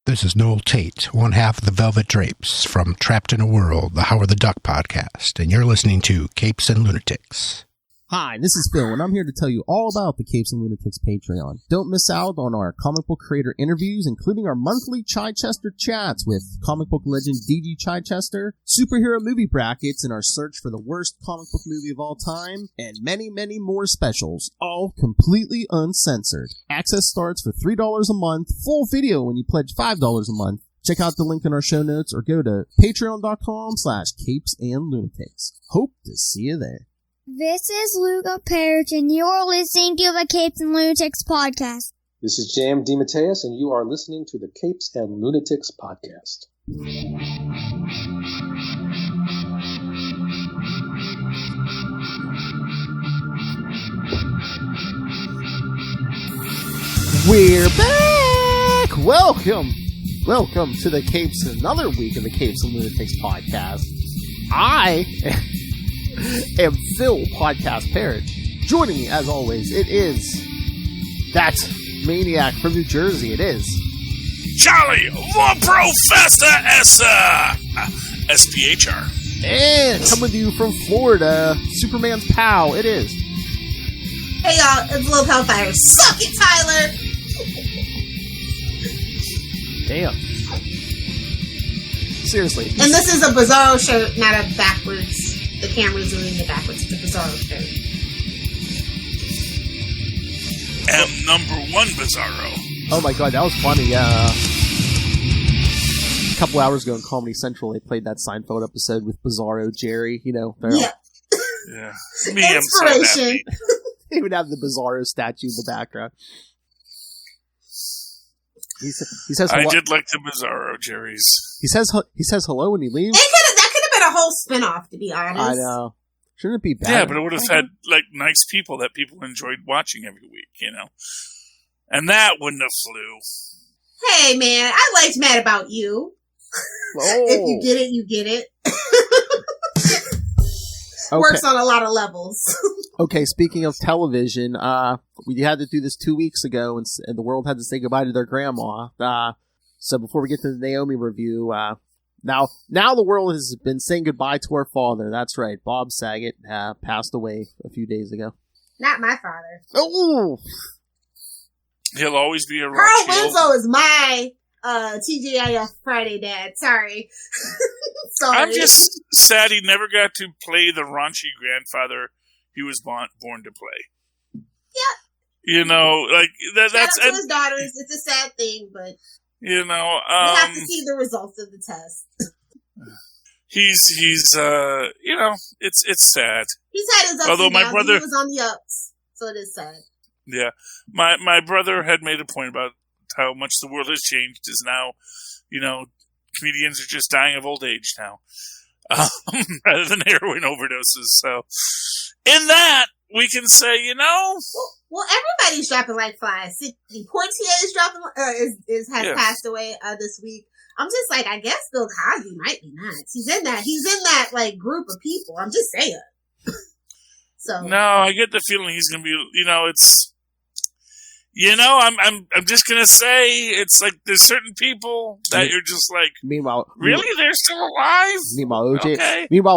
This is Noel Tate, one half of the Velvet Drapes from Trapped in a World, the Howard the Duck podcast, and you're listening to Capes and Lunatics. Hi, this is Phil, and I'm here to tell you all about the Capes and Lunatics Patreon. Don't miss out on our comic book creator interviews, including our monthly Chichester chats with comic book legend D.G. Chichester, superhero movie brackets in our search for the worst comic book movie of all time, and many, many more specials, all completely uncensored. Access starts for $3 a month, full video when you pledge $5 a month. Check out the link in our show notes or go to patreon.com/capesandlunatics. Hope to see you there. This is Luca Perich, and you're listening to the Capes and Lunatics podcast. This is Jam DeMatteis, and you are listening to the Capes and Lunatics podcast. We're back! Welcome to the Capes, another week of the Capes and Lunatics podcast. I am Phil Podcast Perich. Joining me, as always, it is that maniac from New Jersey. It is Charlie, the Professor SPHR. And coming to you from Florida, Superman's pal. It is. Hey y'all, it's Lil Hellfire. Suck it, Tyler! Damn. Seriously. And this is a Bizarro shirt, not a backwards. The camera's doing it backwards. It's a Bizarro shirt. Number one Bizarro. Oh my god, that was funny. A couple hours ago in Comedy Central, they played that Seinfeld episode with Bizarro Jerry. You know, yeah. Yeah. Inspiration. They would have the Bizarro statue in the background. He says I did like the Bizarro Jerry's. He says hello when he leaves. That could have been a whole spinoff, to be honest. I know. Shouldn't it be bad? Yeah, but it would have had like nice people that people enjoyed watching every week, you know. And that wouldn't have flew. Hey man, I liked Mad About You. Oh. If you get it, you get it. Okay. Works on a lot of levels. Okay, speaking of television, we had to do this 2 weeks ago, and the world had to say goodbye to their grandma. So before we get to the Naomi review, now the world has been saying goodbye to our father. That's right, Bob Saget passed away a few days ago. Not my father. Oh, He'll always be a Carl Winslow is my TGIF Friday dad. Sorry. Sorry. I'm just sad he never got to play the raunchy grandfather he was born to play. Yeah. You know, like that's Shout out to his daughters. It's a sad thing, but you know, we have to see the results of the test. He's you know, it's sad. He's had his ups Although and my downs. brother He was on the ups, so it is sad. Yeah, my brother had made a point about how much the world has changed. Is now, you know, comedians are just dying of old age now, rather than heroin overdoses. So, in that, we can say, you know, well, everybody's dropping like flies. The Portier is dropping, has passed away this week. I'm just like, I guess Bill Cosby might be next. He's in that like group of people. I'm just saying. So no, I get the feeling he's gonna be. You know, it's. You know, I'm just gonna say it's like there's certain people that you're just like. Meanwhile, really, they're still alive. Meanwhile,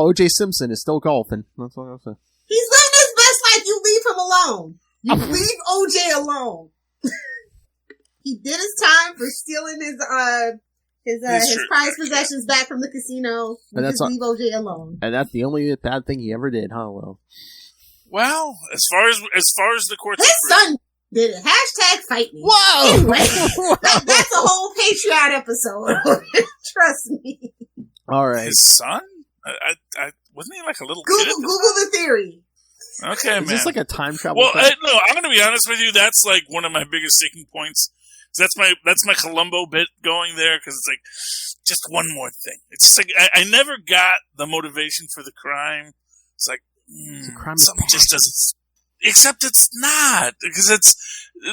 OJ Simpson is still golfing. That's what I'm saying. He's living his best life. You leave him alone. You leave OJ alone. He did his time for stealing his prized possessions back from the casino. Just leave OJ alone. And that's the only bad thing he ever did, huh? Well, as far as the courts, his son did it. # fight me. Whoa! Anyway, that's a whole Patreon episode. Trust me. All right. His son? I wasn't he like a little kid? Google the theory. Okay, man. Is this like a time travel? Well, no, I'm going to be honest with you. That's like one of my biggest sticking points. That's my Columbo bit going there because it's like just one more thing. It's just like I never got the motivation for the crime. It's like something just doesn't. Except it's not because it's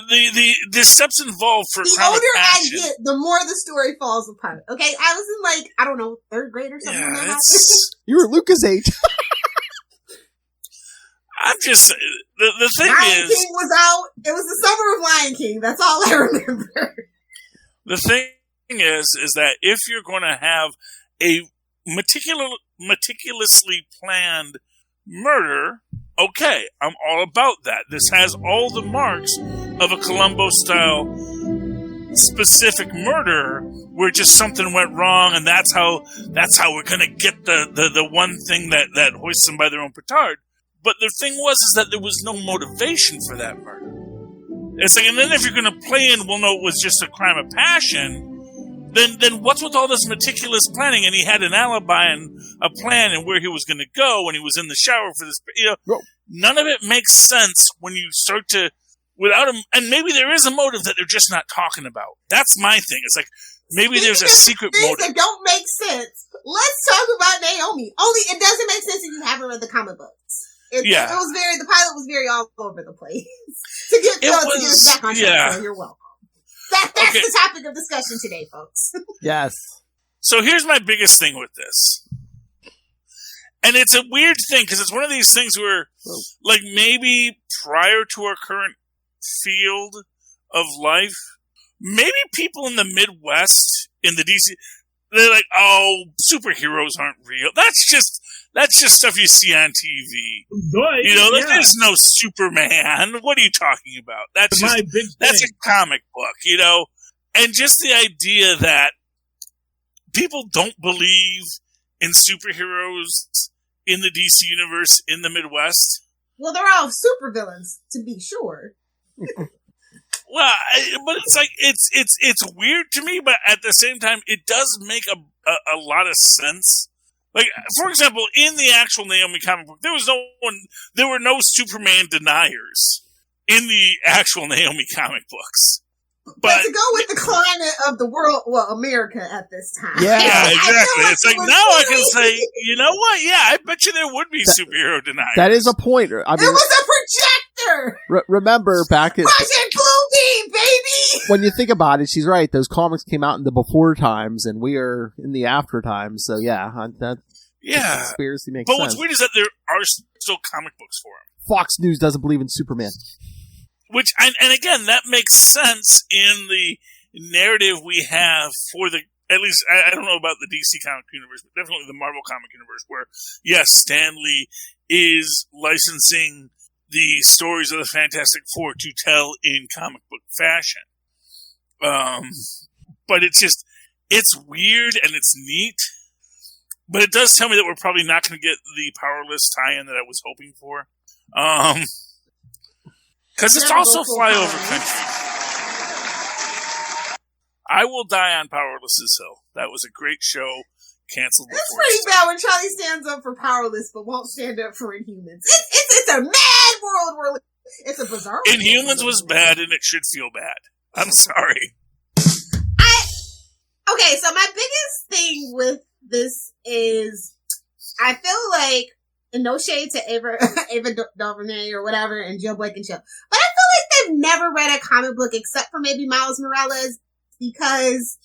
the steps involved for the chronic older passion. I get, the more the story falls apart. Okay, I was in like I don't know 3rd grade or something. Yeah, when that you were Luca's age. I'm just the thing Lion is King was out. It was the summer of Lion King. That's all I remember. The thing is that if you're going to have a meticulously planned murder, okay, I'm all about that. This has all the marks of a Columbo-style specific murder where just something went wrong, and that's how we're going to get the one thing that hoists them by their own petard. But the thing is that there was no motivation for that murder. It's like, and then if you're going to play in, well, no, it was just a crime of passion. Then what's with all this meticulous planning? And he had an alibi and a plan and where he was going to go when he was in the shower for this. None of it makes sense when you start to, without him. And maybe there is a motive that they're just not talking about. That's my thing. It's like maybe there's a secret motive that don't make sense. Let's talk about Naomi. Only it doesn't make sense if you haven't read the comic books. The pilot was very all over the place to get us back on track. So you're welcome. That's the topic of discussion today, folks. Yes. So here's my biggest thing with this. And it's a weird thing, because it's one of these things where, like, maybe prior to our current field of life, maybe people in the Midwest, in the DC, they're like, oh, superheroes aren't real. That's just stuff you see on TV. There's no Superman. What are you talking about? That's a comic book, And just the idea that people don't believe in superheroes in the DC universe in the Midwest. Well, they're all supervillains, to be sure. Well, but it's like it's weird to me, but at the same time, it does make a lot of sense. Like, for example, in the actual Naomi comic book, there were no Superman deniers in the actual Naomi comic books. But to go with the climate of the world, well, America at this time. Yeah, exactly. It's like, now I can say, you know what? Yeah, I bet you there would be superhero deniers. That is a point. I mean, there was a projector! Remember back at Project Bluebeam, baby! When you think about it, she's right. Those comics came out in the before times, and we are in the after times. So yeah, that conspiracy makes sense. But what's weird is that there are still comic books for him. Fox News doesn't believe in Superman. Which, and again, that makes sense in the narrative we have for at least, I don't know about the DC comic universe, but definitely the Marvel comic universe, where, yes, Stan Lee is licensing the stories of the Fantastic Four to tell in comic book fashion. But it's weird and it's neat, but it does tell me that we're probably not going to get the Powerless tie-in that I was hoping for. Because it's also flyover country. I will die on Powerless's hill. That was a great show. Canceled. It's pretty bad when Charlie stands up for Powerless but won't stand up for Inhumans. It's a mad world. It's a bizarre world. Inhumans was bad and it should feel bad. I'm sorry. Okay, so my biggest thing with this is I feel like, and no shade to Ava DuVernay or whatever and Jill Blankenship, but I feel like they've never read a comic book except for maybe Miles Morales, because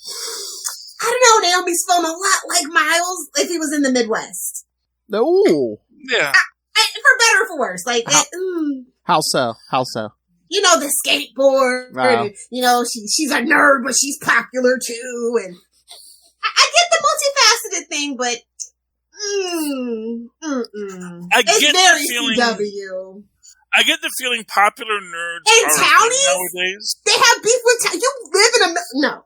I don't know, Naomi's feeling a lot like Miles if he was in the Midwest. No. Yeah. For better or for worse. Like, how so? You know, the skateboard. Wow. You know, she's a nerd, but she's popular too. And I get the multifaceted thing, but it's very CW. I get the feeling popular nerds and are townies nowadays. They have beef with townies. You live in a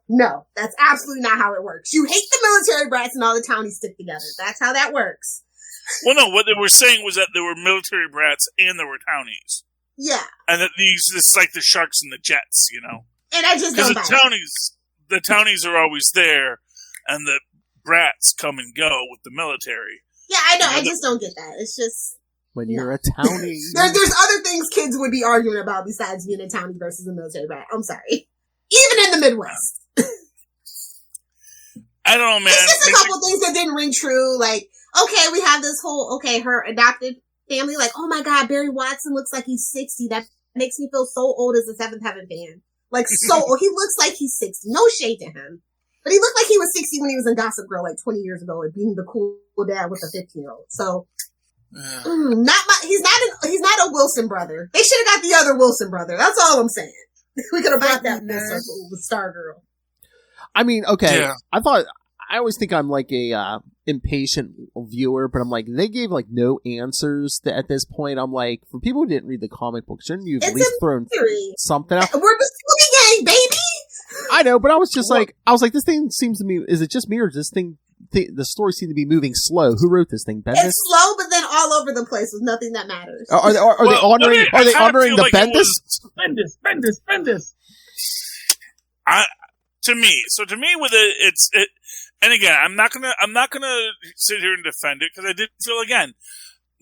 no. That's absolutely not how it works. You hate the military brats, and all the townies stick together. That's how that works. Well, no. What they were saying was that there were military brats and there were townies. Yeah, and that it's like the Sharks and the Jets, you know. And I just don't buy it. The townies are always there, and the brats come and go with the military. Yeah, I know. I just don't get that. It's just when you're a townie. There's other things kids would be arguing about besides being a townie versus a military brat. I'm sorry. Even in the Midwest. I don't know, man. It's just a couple things that didn't ring true. Like, okay, we have this whole, her adopted family. Like, oh my God, Barry Watson looks like he's 60. That makes me feel so old as a Seventh Heaven fan. Like, so old. He looks like he's 60. No shade to him. But he looked like he was 60 when he was in Gossip Girl like 20 years ago and being the cool dad with a 15-year-old. So, he's not a Wilson brother. They should have got the other Wilson brother. That's all I'm saying. We could have brought that mess up with Stargirl. I mean, okay. Yeah. I always think I'm like a impatient viewer, but I'm like, they gave like no answers at this point. I'm like, for people who didn't read the comic book, shouldn't you have at least thrown something out? We're the Scooby Gang, baby! I know, but I was just like, this thing seems to me, is it just me or does this thing, the story seemed to be moving slow? Who wrote this thing? Bendis? It's slow, but then all over the place with nothing that matters. Are they honoring the Bendis? Bendis. To me, with it, and again, I'm not gonna sit here and defend it because I did feel again,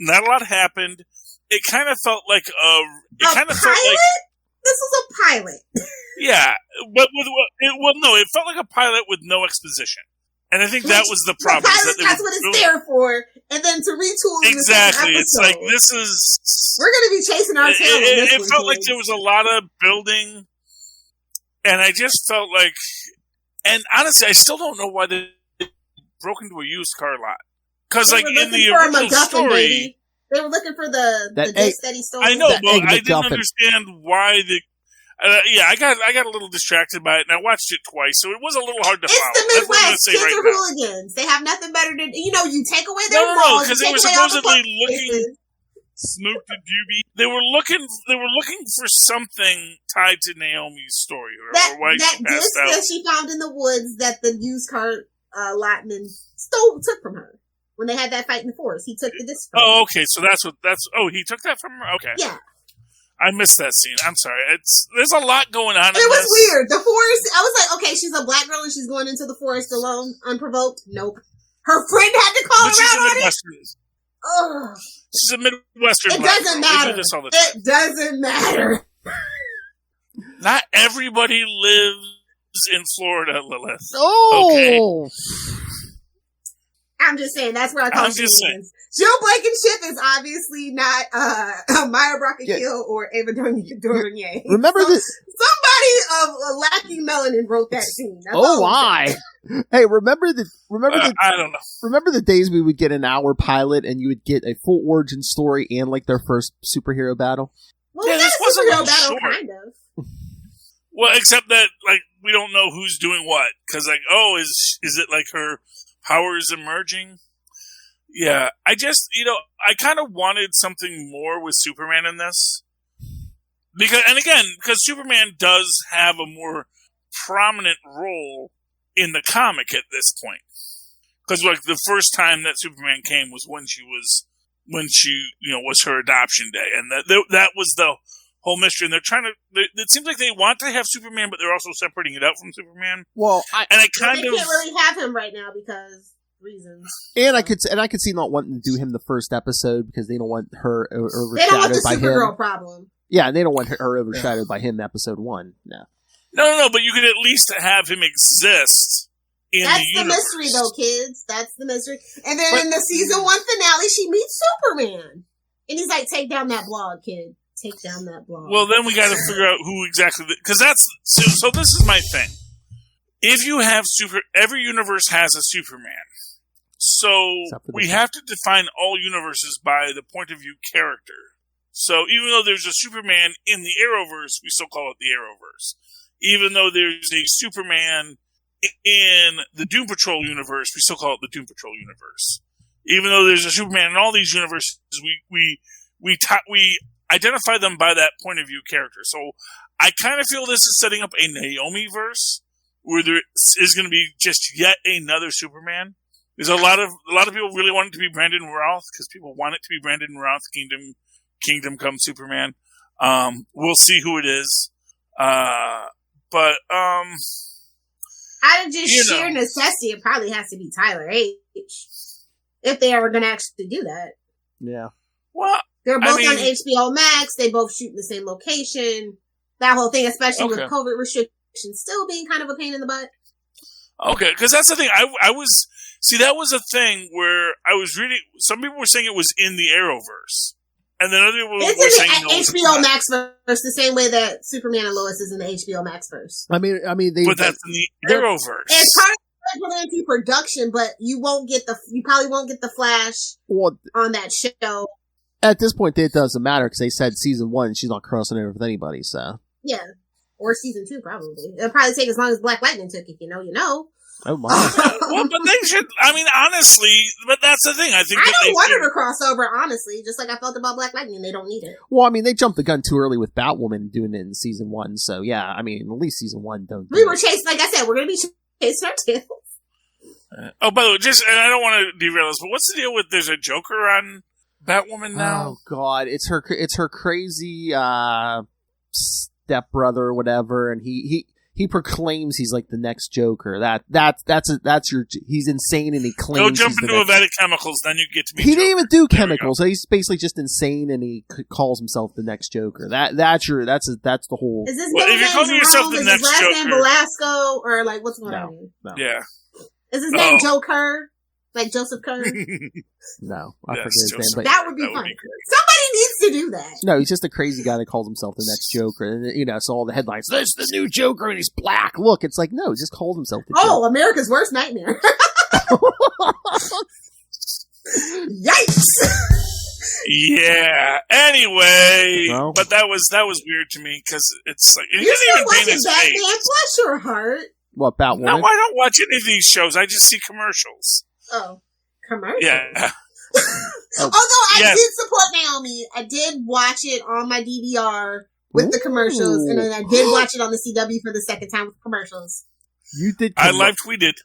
not a lot happened. It kind of felt like This was a pilot. Yeah, but it felt like a pilot with no exposition, and I think that was the problem. That's what it's there for, and then to retool. Exactly, it's like this is. We're going to be chasing our tail. It felt like there was a lot of building, and I just felt like, and honestly, I still don't know why they broke into a used car lot. Because like in the original story. Baby. They were looking for the disc that he stole. I know, but I didn't understand why the. I got a little distracted by it, and I watched it twice, so it was a little hard to follow. It's the Midwest. Kids are hooligans. They have nothing better to do. You take away their balls. No, because they were supposedly looking. Snoop the Doobie. They were looking for something tied to Naomi's story, or why she passed out. That she found in the woods that the used car lotman took from her when they had that fight in the forest. He took the disc. Oh, okay. So he took that from her. Okay. Yeah. I missed that scene. I'm sorry. There's a lot going on. It was weird. The forest. I was like, okay, she's a black girl and she's going into the forest alone, unprovoked. Nope. Her friend had to call her out on it. Ugh. She's a Midwestern. It doesn't matter. It doesn't matter. Not everybody lives in Florida, Lilith. Oh. Okay. I'm just saying, that's where I call shenanigans. Jill Blankenship is obviously not Maya Brockett-Hill or Ava Dornier. Remember this? Somebody of lacking melanin wrote that scene. That's why? Hey, remember I don't know. Remember the days we would get an hour pilot and you would get a full origin story and like their first superhero battle? Well, yeah, this was a superhero battle, kind of. Well, except that like we don't know who's doing what because like is it like her powers emerging? Yeah, I just, I kind of wanted something more with Superman in this. Because Superman does have a more prominent role in the comic at this point. Because, like, the first time that Superman came was when she was her adoption day. And that was the whole mystery. And they're trying to, it seems like they want to have Superman, but they're also separating it out from Superman. Well, they can't really have him right now because reasons. And I could see not wanting to do him the first episode because they don't want her overshadowed they don't want the by him. Supergirl problem. Yeah, and they don't want her overshadowed by him episode 1. No. No, but you could at least have him exist in That's the universe. Mystery, though, kids. That's the mystery. And then in the season 1 finale, she meets Superman. And he's like, take down that blog, kid. Take down that blog. Well, then we got to figure out who exactly... Because so this is my thing. If you have every universe has a Superman. So we have to define all universes by the point of view character. So even though there's a Superman in the Arrowverse, we still call it the Arrowverse. Even though there's a Superman in the Doom Patrol universe, we still call it the Doom Patrol universe. Even though there's a Superman in all these universes, we identify them by that point of view character. So I kind of feel this is setting up a Naomi verse where there is going to be just yet another Superman. There's a lot of people really want it to be Brandon Routh because people want it to be Brandon Routh. Kingdom Come Superman. We'll see who it is. But out of just sheer necessity, it probably has to be Tyler H. If they are going to actually do that. Yeah. Well, they're both on HBO Max. They both shoot in the same location. That whole thing, especially with COVID restrictions still being kind of a pain in the butt. Okay, because that's the thing. That was a thing where I was reading. Some people were saying it was in the Arrowverse, and then other people were saying HBO Max verse, the same way that Superman and Lois is in the HBO Max verse. I mean, but that's in the Arrowverse. It's part of the production, but you probably won't get the Flash on that show. At this point, it doesn't matter because they said season 1 she's not crossing over with anybody. So yeah. Or season 2, probably. It'll probably take as long as Black Lightning took. If you know, you know. Oh my! Well, but they should. I mean, honestly, but that's the thing. I think I don't want her to crossover. Honestly, just like I felt about Black Lightning, they don't need it. Well, I mean, they jumped the gun too early with Batwoman doing it in season 1. So yeah, I mean, at least season 1 don't. We were chasing, like I said, we're going to be chasing our tails. Oh, by the way, and I don't want to derail this, but what's the deal with there's a Joker on Batwoman now? Oh God, it's her crazy stepbrother or whatever, and he proclaims he's like the next Joker. He's insane and he claims. Go jump into a vat of chemicals, then you get to be. He Joker. didn't even do chemicals. So he's basically just insane and he calls himself the next Joker. That's the whole. Is this well, if you're calling yourself the next last Joker, name Velasco or like what's going on? No. Yeah. Is his name Joe Kerr? Like Joseph Kerr? No, I forget his name. But that would be fun. Somebody needs to do that. No, he's just a crazy guy that calls himself the next Joker. And, so all the headlines, this is the new Joker and he's black. Look, it's like, no, he just calls himself the Joker. America's worst nightmare. Yikes! Yeah. Anyway, but that was weird to me because it's like he doesn't even paint his face. Bless your heart. What about No, I don't watch any of these shows. I just see commercials. Oh, commercials? Yeah. Although I did support Naomi, I did watch it on my DVR with the commercials, and then I did watch it on the CW for the second time with commercials. You did. I live tweeted it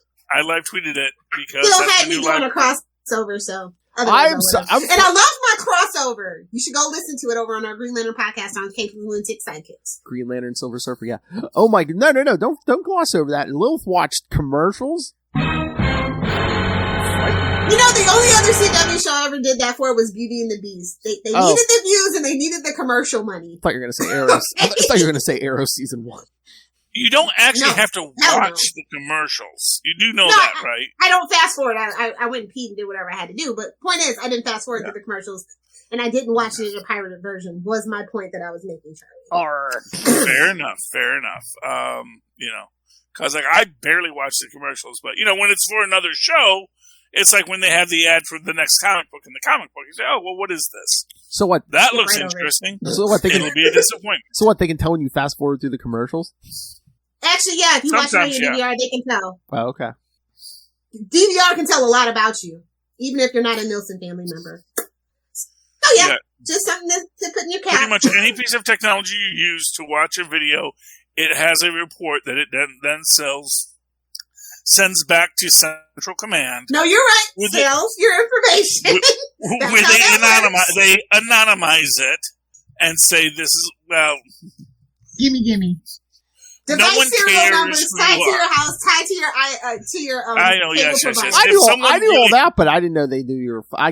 because Still had me doing a crossover, so. And I love my crossover. You should go listen to it over on our Green Lantern podcast on Cape Lunatic Sidekicks. Green Lantern, Silver Surfer, yeah. Oh my, no, don't gloss over that. Lilith watched commercials. You know, the only other CW show I ever did that for was Beauty and the Beast. They needed the views and they needed the commercial money. I thought you were going to say Arrow. I thought you were going to say Arrow season 1. You don't actually have to watch the commercials. You do know that, right? I don't fast forward. I went and peed and did whatever I had to do. But point is, I didn't fast forward through the commercials, and I didn't watch it in a pirated version. Was my point that I was making, Charlie? Fair enough. Because I barely watch the commercials, but when it's for another show, it's like when they have the ad for the next comic book in the comic book. You say, "Oh, well, what is this?" So what? That looks interesting. So what? It'll be a disappointment. So what? They can tell when you fast forward through the commercials. Actually, yeah, if you watch it on your DVR, they can tell. Oh, okay. DVR can tell a lot about you, even if you're not a Nielsen family member. Oh, yeah. Just something to put in your cap. Pretty much any piece of technology you use to watch a video, it has a report that it then sends back to Central Command. No, you're right. Sells your information. They anonymize it and say, this is, Gimme. Device serial numbers tied to your house, tied to your I know, yes. I knew all that, but I didn't know they knew your. I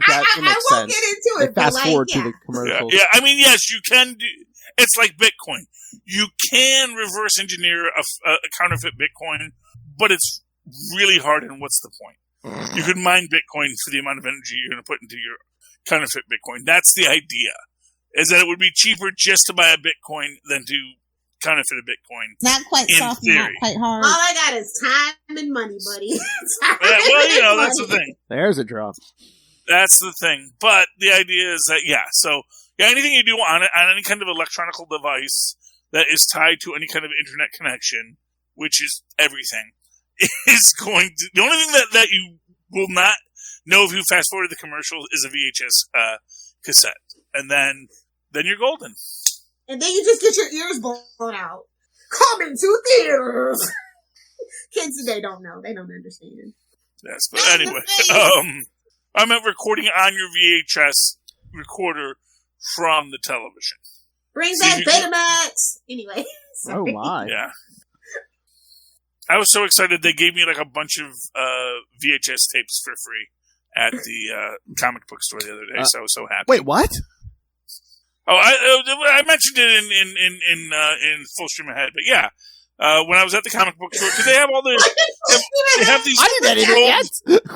won't get into it. Fast forward to the commercials. Yeah, I mean, yes, you can do. It's like Bitcoin. You can reverse engineer a counterfeit Bitcoin, but it's really hard. And what's the point? You could mine Bitcoin for the amount of energy you're going to put into your counterfeit Bitcoin. That's the idea. Is that it would be cheaper just to buy a Bitcoin than to counterfeit a Bitcoin. Not quite soft, not quite hard. All I got is time and money, buddy. That's the thing. There's a drop. That's the thing. But the idea is that, anything you do on any kind of electronic device that is tied to any kind of internet connection, which is everything, is going to... The only thing that you will not know if you fast forward the commercial is a VHS cassette. And then you're golden. And then you just get your ears blown out. Coming to theaters. Kids today don't know. They don't understand. Yes, but anyway. I meant recording on your VHS recorder from the television. Bring back Betamax. Anyway. Sorry. Oh, my. Yeah. I was so excited they gave me like a bunch of VHS tapes for free at the comic book store the other day, so I was so happy. Wait, what? Oh, I mentioned it in Full Stream Ahead, but yeah, when I was at the comic book store, because they have all the they have these. I didn't edit it yet.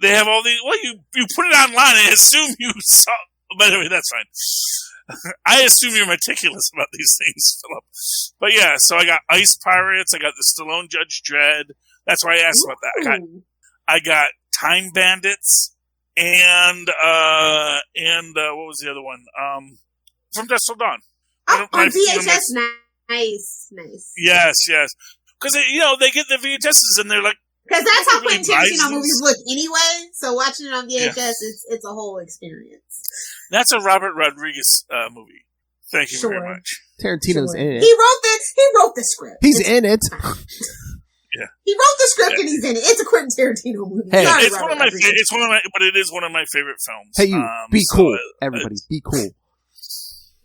They have all these. Well, you put it online. I assume you saw. But anyway, that's fine. I assume you're meticulous about these things, Philip. But yeah, so I got Ice Pirates. I got the Stallone Judge Dredd. That's why I asked about that. I got Time Bandits. And what was the other one? From Dusk Till Dawn. On VHS now? Nice. Yes. Because they get the VHSs and they're like, because that's how really Quentin Tarantino movies look anyway. So watching it on VHS, it's a whole experience. That's a Robert Rodriguez movie. Thank you very much. Tarantino's in it. He wrote the script. He's in it. Yeah. He wrote the script and he's in it. It's a Quentin Tarantino movie. Hey, it's one of my but it is one of my favorite films. Hey, you be cool, everybody. Be cool.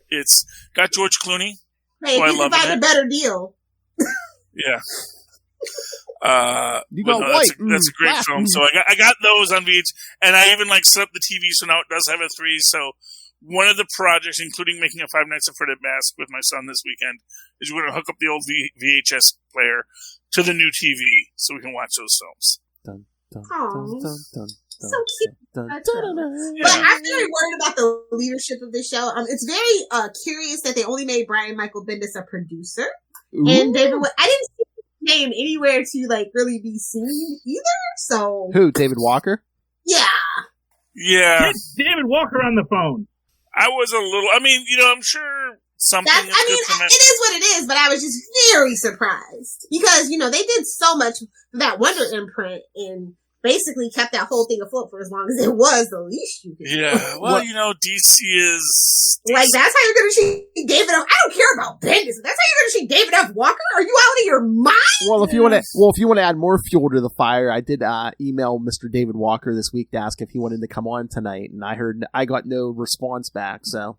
It's got George Clooney. Hey, if you can find a better deal. Yeah. You got white. That's a great film. So I got those on VH, and I even set up the TV, so now it does have a 3. So one of the projects, including making a Five Nights at Freddy's mask with my son this weekend, is we're going to hook up the old VHS player to the new TV so we can watch those films. Dun, dun, dun, dun, dun, so cute. dun, But dun, dun. I'm very worried about the leadership of this show. It's very curious that they only made Brian Michael Bendis a producer. Ooh. And David, I didn't see his name anywhere to really be seen either. So Who? David Walker? Yeah. Yeah. Get David Walker on the phone. I was a little. I mean, I'm sure something. It is what it is. But I was just very surprised because they did so much for that Wonder imprint and basically kept that whole thing afloat for as long as it was. The least you could. Yeah. Well, DC is like that's how you're going to treat David. I don't care about Bendis. That's how you're going to treat David F. Walker. Are you out of your mind? Well, if you want to add more fuel to the fire, I did email Mr. David Walker this week to ask if he wanted to come on tonight, and I got no response back. So,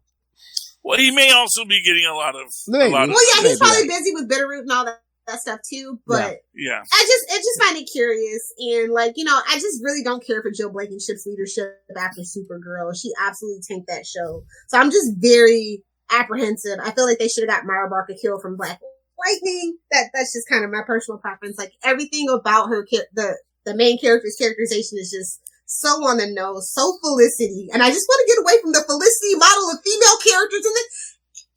well, he may also be getting a lot of. He's probably busy with Bitterroot and all that stuff too. But yeah. I just find it curious, and I just really don't care for Jill Blankenship's leadership after Supergirl. She absolutely tanked that show, so I'm just very apprehensive. I feel like they should have got Mara Barker killed from Black Lightning. That's just kind of my personal preference. Like everything about her, the main character's characterization is just so on the nose, so Felicity, and I just want to get away from the Felicity model of female characters and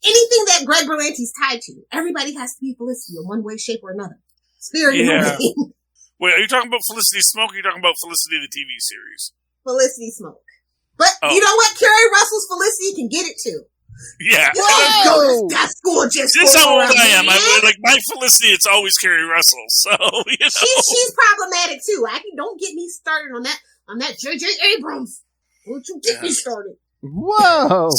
anything that Greg Berlanti's tied to. Everybody has to be Felicity in one way, shape, or another. It's very annoying. Wait, are you talking about Felicity Smoke, or are you talking about Felicity the TV series? Felicity Smoke. But you know what? Carrie Russell's Felicity can get it too. Yeah. Let's go to that school just this is how old I am. My Felicity, it's always Carrie Russell. So, She's problematic too. Don't get me started on that J.J. Abrams. Don't you get me started. Whoa.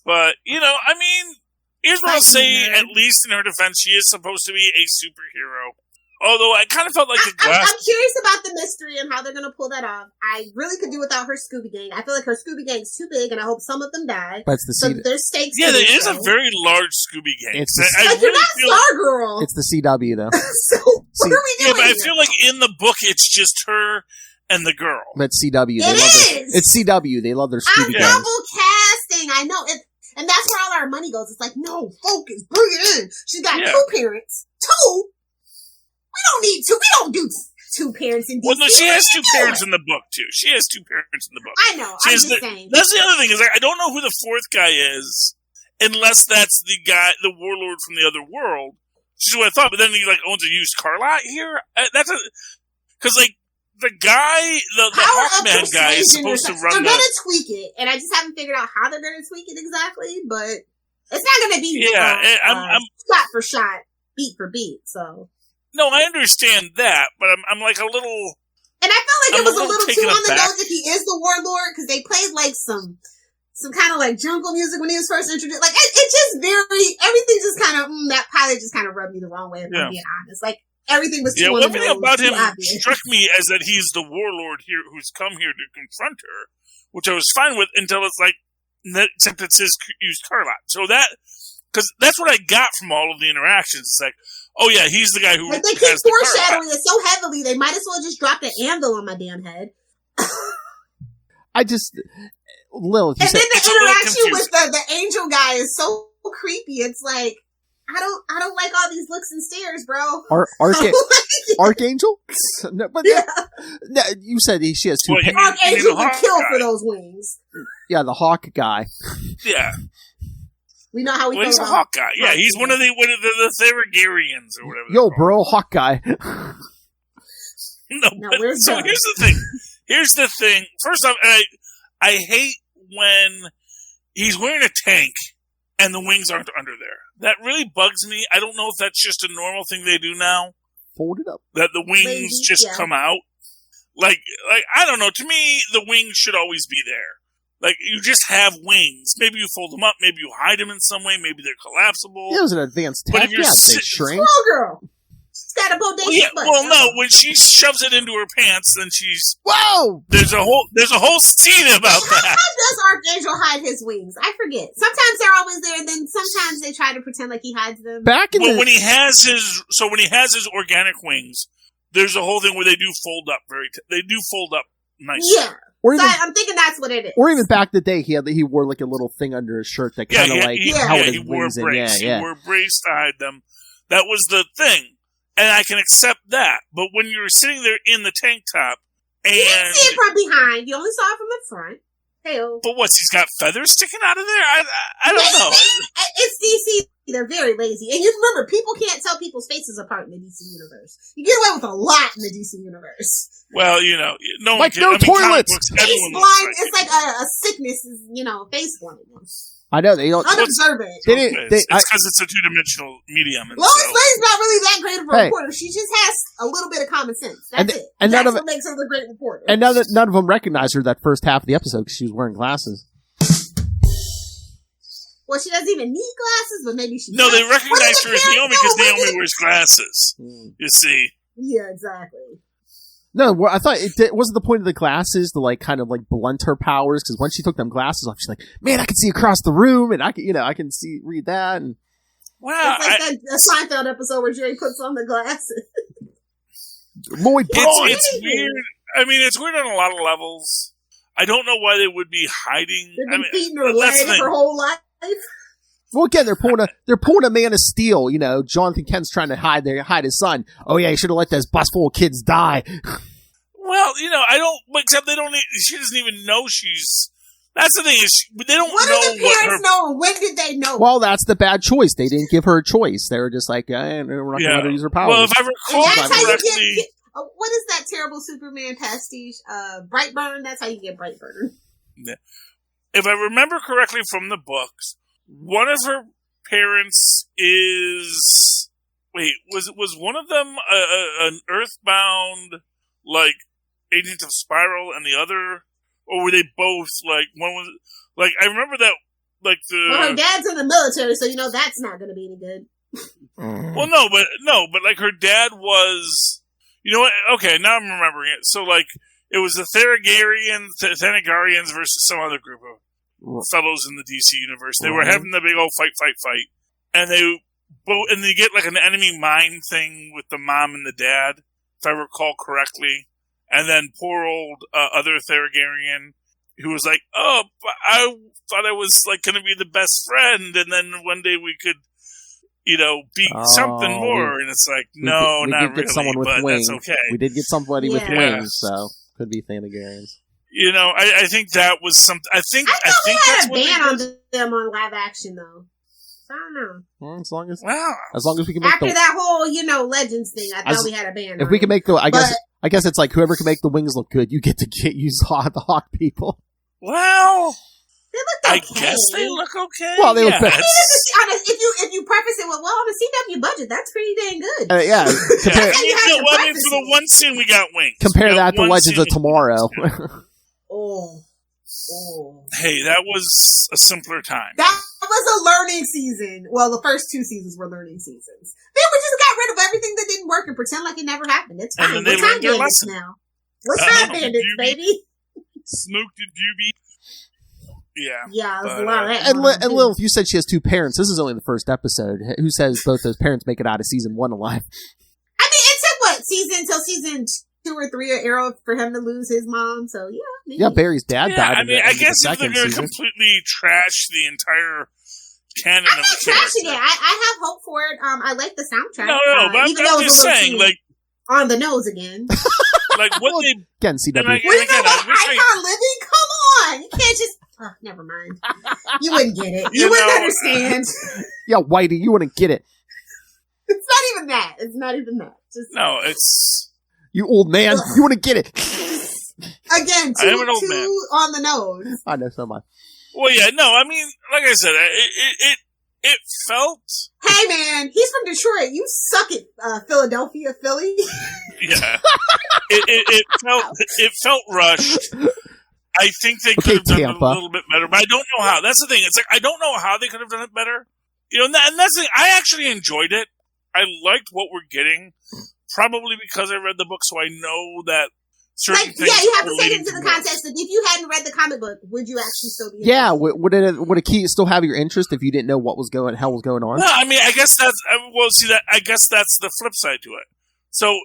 But, here's what I'll say, at least in her defense, she is supposed to be a superhero. Although I kind of felt like I'm curious about the mystery and how they're going to pull that off. I really could do without her Scooby Gang. I feel like her Scooby Gang's too big, and I hope some of them die. But it's there's stakes. Yeah, there is a very large Scooby Gang. You're not Stargirl. It's the CW, though. So, what are we doing? Yeah, but I feel like in the book, it's just her and the girl. But CW. It's CW. They love their Scooby Gang. Double casting. I know. And that's where all our money goes. It's like, no, focus, bring it in. She's got 2 parents. 2? We don't need 2. We don't do 2 parents in DC. Well, no, she has 2 parents in the book, too. She has 2 parents in the book. I know. I'm just saying. That's the other thing, is I don't know who the 4th guy is, unless that's the guy, the warlord from the other world. Which is what I thought, but then he, owns a used car lot here? Because, the guy, the Hawkman guy is supposed to run They're going to tweak it, and I just haven't figured out how they're going to tweak it exactly, but it's not going to be I'm shot for shot, beat for beat, so. No, I understand that, but I'm a little... And I felt like it was a little too on the nose if he is the warlord, because they played, some kind of, jungle music when he was first introduced. It's just everything just kind of, that pilot just kind of rubbed me the wrong way, if I'm being honest. Everything was too on the nose. Everything about him obvious. struck me as that he's the warlord here who's come here to confront her, which I was fine with until it's except it says used car lot. So because that's what I got from all of the interactions. It's like, oh yeah, he's the guy who they keep foreshadowing it so heavily, they might as well just drop the anvil on my damn head. Lil, and then the interaction with the angel guy is so creepy. It's like, I don't like all these looks and stares, bro. Archangel? No, but no, you said she has 2 parents. Archangel would kill for those wings. Yeah, the Hawk guy. Yeah. We know how we feel he's a Hawk guy. Yeah, he's one of the Theragarians or whatever. Yo, bro, Hawk guy. So here's the thing. First off, I hate when he's wearing a tank and the wings aren't under there. That really bugs me. I don't know if that's just a normal thing they do now. Fold it up. That the wings just come out. Like, I don't know. To me, the wings should always be there. Like, you just have wings. Maybe you fold them up. Maybe you hide them in some way. Maybe they're collapsible. It was an advanced tech. But if you're they shrink. Squirrel girl. She's got a bodacious butt. Well, no. When she shoves it into her pants, then she's... Whoa! There's a whole scene about that. How does Archangel hide his wings? I forget. Sometimes they're always there, then sometimes they try to pretend like he hides them. When he has his organic wings, there's a whole thing where they do fold up they do fold up nicely. Yeah. I'm thinking that's what it is. Or even back in the day, he wore like a little thing under his shirt that kind of held his wings in. He wore a brace to hide them. That was the thing. And I can accept that. But when you're sitting there in the tank top and... You didn't see it from behind. You only saw it from the front. Hey-o. But what's, he's got feathers sticking out of there? I don't know. It's DC. They're very lazy. And you remember, people can't tell people's faces apart in the DC universe. You get away with a lot in the DC universe. Well, you know, no like one can. toilets. Face blind, it's like a sickness, face blindness. I know, they don't... Unobservant. It's because it's a two-dimensional medium. Lois Lane's not really that great of a reporter. She just has a little bit of common sense. That's it. And that's what makes her the great reporter. And now that none of them recognized her that first half of the episode because she was wearing glasses. Well, she doesn't even need glasses, but maybe she No, they recognize her as Naomi because Naomi wears glasses. You see. Yeah, exactly. No, I thought it wasn't the point of the glasses to kind of blunt her powers, because once she took them glasses off, she's like, man, I can see across the room, and I can, I can read that. And wow, it's like that Seinfeld episode where Jerry puts on the glasses. Lloyd Braun. It's weird. I mean, it's weird on a lot of levels. I don't know why they would be hiding. They've been beating her leg her whole life. Well, again, they're pulling a Man of Steel. Jonathan Kent's trying to hide his son. Oh yeah, he should have let this bus full of kids die. Well, I don't. Except they don't. She doesn't even know she's. That's the thing is they don't know. What do the parents know? When did they know? Well, that's the bad choice. They didn't give her a choice. They were just like, we're not going to let her use her powers. Well, if I recall correctly, what is that terrible Superman pastiche? Brightburn. That's how you get Brightburn. Yeah. If I remember correctly from the books. One of her parents is was one of them an Earthbound agent of Spiral and the other, or were they both one was I remember that well, her dad's in the military, so that's not going to be any good. Well, no, but her dad was, what? Okay, now I'm remembering it. So it was the Thanagarians versus some other group of fellows in the DC universe. They were having the big old fight, and they get an enemy mine thing with the mom and the dad, if I recall correctly. And then poor old other Thanagarian who was like, "Oh, I thought I was going to be the best friend, and then one day we could, be something more." And it's no, we not did get really. Someone with but wings. that's okay. We did get somebody with wings, so could be Thanagarians. I think that was something. I think we that's had a ban on them on live action, though. I don't know. Well, as long as we can make after that whole Legends thing, I thought we had a ban. If we can make I guess it's whoever can make the wings look good, you get to use the Hawk people. Well, they look okay. I guess they look okay. Well, they look better. If you preface it with, on a CW budget, that's pretty dang good. For the one scene we got wings. Compare that to Legends of Tomorrow. Hey, that was a simpler time. That was a learning season. Well, the first 2 seasons were learning seasons. Then we just got rid of everything that didn't work and pretend like it never happened. It's fine. We're time bandits now. We're time bandits, baby. Smoked and Doobie. Yeah, there's a lot of that. And Lilith, you said she has 2 parents. This is only the first episode. Who says both those parents make it out of season 1 alive? I mean, it took season 2 or 3 of Arrow for him to lose his mom. So maybe. Yeah, Barry's dad died. I mean, I guess if they're going to completely trash the entire canon of the trashing it. I have hope for it. I like the soundtrack. No, but I'm just saying, on the nose again. What they again, CW. What do you know about Icon Living? Come on, you can't just. Oh, never mind. You wouldn't get it. You wouldn't understand. Yeah, Whitey, you wouldn't get it. It's not even that. No, it's you old man. You wouldn't get it. Again, too on the nose. I know so much. Well, yeah, no, I mean, like I said, it It felt... Hey, man, he's from Detroit. You suck at Philadelphia, Philly. Yeah. It felt rushed. I think they could have done it a little bit better, but I don't know how. That's the thing. It's like, I don't know how they could have done it better. You know, and that's the thing. I actually enjoyed it. I liked what we're getting, probably because I read the book, so I know that certain things... Yeah, you have to take it into the context that if you hadn't read the comic book, would you actually still be... Yeah, would it still have your interest if you didn't know what was going on? Well, I mean, I guess that's... I guess that's the flip side to it. So,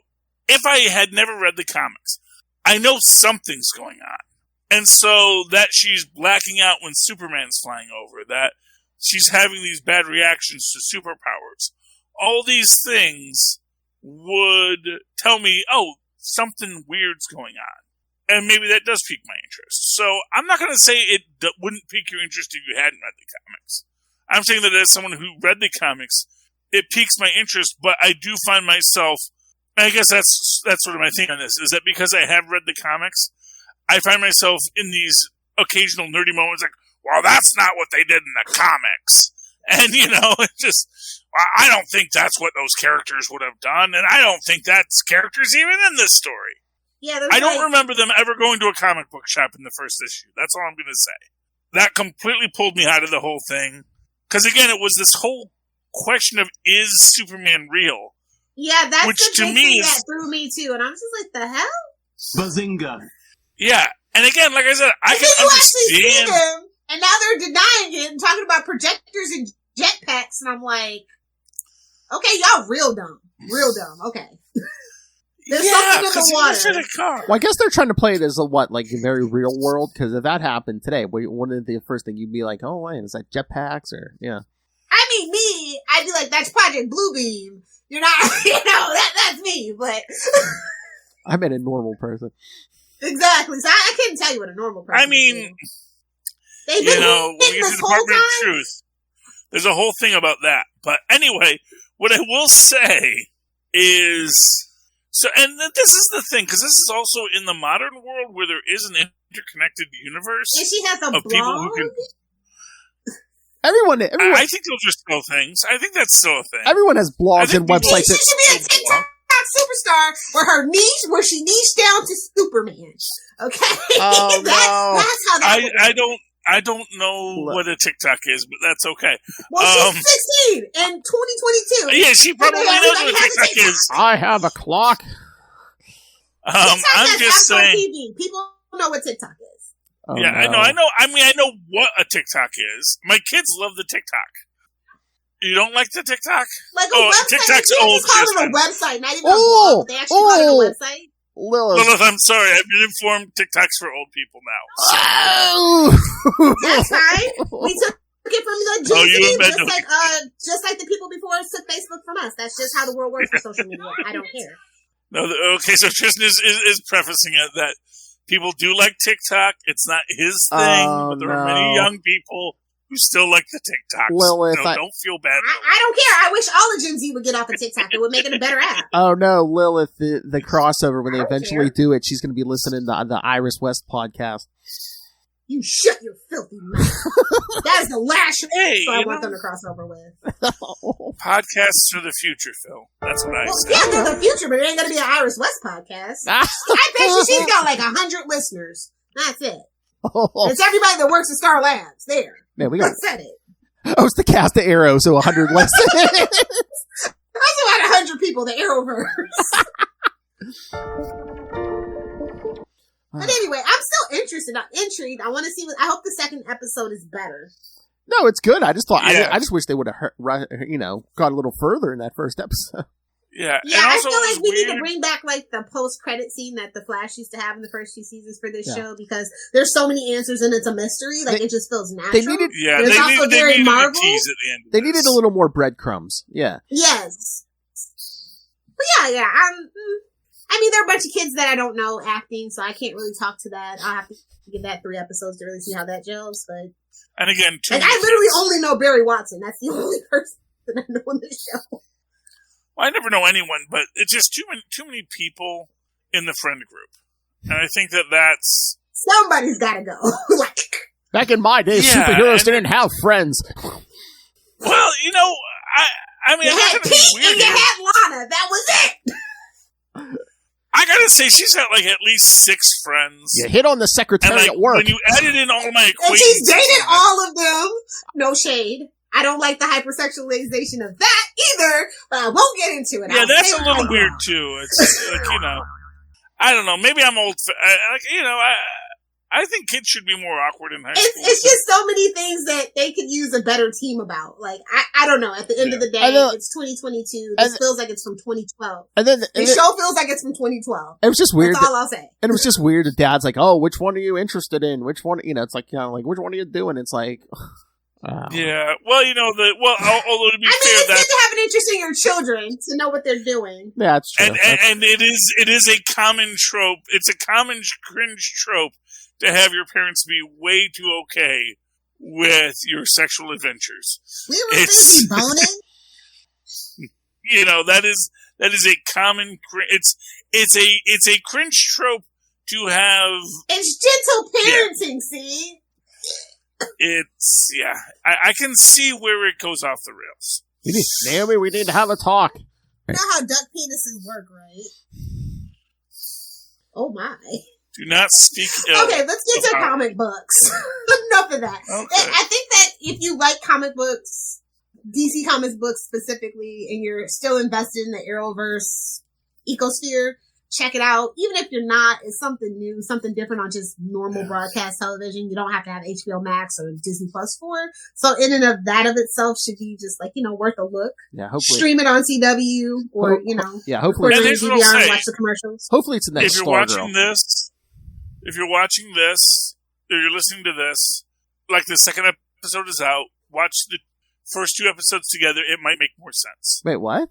if I had never read the comics, I know something's going on. And so that she's blacking out when Superman's flying over, that she's having these bad reactions to superpowers. All these things would tell me, oh, something weird's going on. And maybe that does pique my interest. So I'm not going to say it wouldn't pique your interest if you hadn't read the comics. I'm saying that as someone who read the comics, it piques my interest, but I do find myself, I guess that's sort of my thing on this, is that because I have read the comics, I find myself in these occasional nerdy moments like, well, that's not what they did in the comics. And, you know, it's just, well, I don't think that's what those characters would have done, and I don't think that's characters even in this story. Yeah, I don't remember them ever going to a comic book shop in the first issue. That's all I'm going to say. That completely pulled me out of the whole thing. Because, again, it was this whole question of, is Superman real? Yeah, that's which the to big me thing is, that threw me, too. And I'm just like, the hell? Bazinga. Yeah, and again, like I said, I can you actually see understand. them, and now they're denying it and talking about projectors and jetpacks, and I'm like, okay, y'all real dumb. Real dumb, okay. There's something in the water. Well, I guess they're trying to play it as a very real world, because if that happened today, one of the first thing you'd be like, oh, wait, is that jetpacks, or, yeah. I mean, I'd be like, that's Project Bluebeam. You're not, that's me, but... I meant a normal person. Exactly. So I couldn't tell you what a normal person I mean, when we get to the Department of Truth, there's a whole thing about that. But anyway, what I will say is, so, and this is the thing, because this is also in the modern world where there is an interconnected universe. And she has a of blog? people who can. Everyone I think those are still things. I think that's still a thing. Everyone has blogs and websites. She should be a TikTok superstar where she niched down to Superman. Okay? Oh, that's how that I don't know what a TikTok is, but that's okay. Well, she's 16 in 2022. Yeah, she probably knows what a TikTok is. I have a clock. I'm just saying. TV. People know what TikTok is. Oh, yeah, no. I know. I mean, I know what a TikTok is. My kids love the TikTok. You don't like the TikTok? Like a website. TikTok's you old. Call it a website, not even a blog. They actually call it a website. Lilith, I'm sorry. I've been informed TikTok's for old people now. So. Oh! That's fine. We took it from the GC, just like the people before us took Facebook from us. That's just how the world works with social media. I don't care. No, okay. So Tristan is prefacing it that people do like TikTok. It's not his thing, but there are many young people who still like the TikToks. Lilith, don't feel bad. I don't care. I wish all of Gen Z would get off of TikTok. It would make it a better app. Oh no, Lilith, the crossover, when they eventually do it, she's going to be listening to the Iris West podcast. You shut your filthy mouth. That is the last show I want them to cross over with. Podcasts are the future, Phil. That's what I say. Yeah, they're the future, but it ain't going to be an Iris West podcast. I bet she's got like 100 listeners. That's it. It's everybody that works at Star Labs. There. Man, we got said it. Oh, it's the cast of Arrow, so 100 less. That's about 100 people, the Arrowverse. But anyway, I'm still interested. I'm intrigued. I want to see I hope the second episode is better. No, it's good. I just thought, I just wish they would have, got a little further in that first episode. Yeah, I feel like we need to bring back like the post-credit scene that the Flash used to have in the first 2 seasons for this show, because there's so many answers and it's a mystery. Like it just feels natural. They needed, it's also very Marvel. They needed a little more breadcrumbs. Yeah. Yes. But yeah. I mean, there are a bunch of kids that I don't know acting, so I can't really talk to that. I'll have to give that 3 episodes to really see how that gels. But and again, I literally only know Barry Watson. That's the only person that I know in the show. Well, I never know anyone, but it's just too many people in the friend group, and I think that's somebody's got to go. Back in my day, superheroes didn't have friends. Well, I mean, you had Pete and you had Lana. That was it. I gotta say, she's got like at least 6 friends. You hit on the secretary at work. When you added in all my acquaintances, and she's dated all of them. No shade. I don't like the hypersexualization of that either, but I won't get into it. Yeah, that's a little weird too. It's like, I don't know. Maybe I'm old. I think kids should be more awkward in high school. It's just so many things that they could use a better team about. Like, I don't know. At the end of the day, it's 2022. This feels like it's from 2012. The show feels like it's from 2012. It was just weird. That's all I'll say. And it was just weird that Dad's like, oh, which one are you interested in? Which one, it's like, which one are you doing? It's like... Yeah, well, although to be fair, it's good to have an interest in your children to know what they're doing. Yeah, that's true. And it is a common trope. It's a common cringe trope to have your parents be way too okay with your sexual adventures. We were busy boning. That is a common. It's a cringe trope to have. It's gentle parenting. Yeah. See. It's I can see where it goes off the rails. Naomi, we need to have a talk. You know how duck penises work, right? Oh my! Do not speak ill. Okay, let's get to comic books. Enough of that. Okay. I think that if you like comic books, DC Comics books specifically, and you're still invested in the Arrowverse ecosphere, check it out. Even if you're not, it's something new, something different on just normal broadcast television. You don't have to have HBO Max or Disney Plus for it. So in and of that of itself should be just worth a look. Yeah, hopefully. Stream it on CW or, hopefully. Put it on DVR and watch the commercials. Hopefully it's the next Star Girl. If you're watching this, or you're listening to this, like the second episode is out, watch the first 2 episodes together. It might make more sense. Wait, what?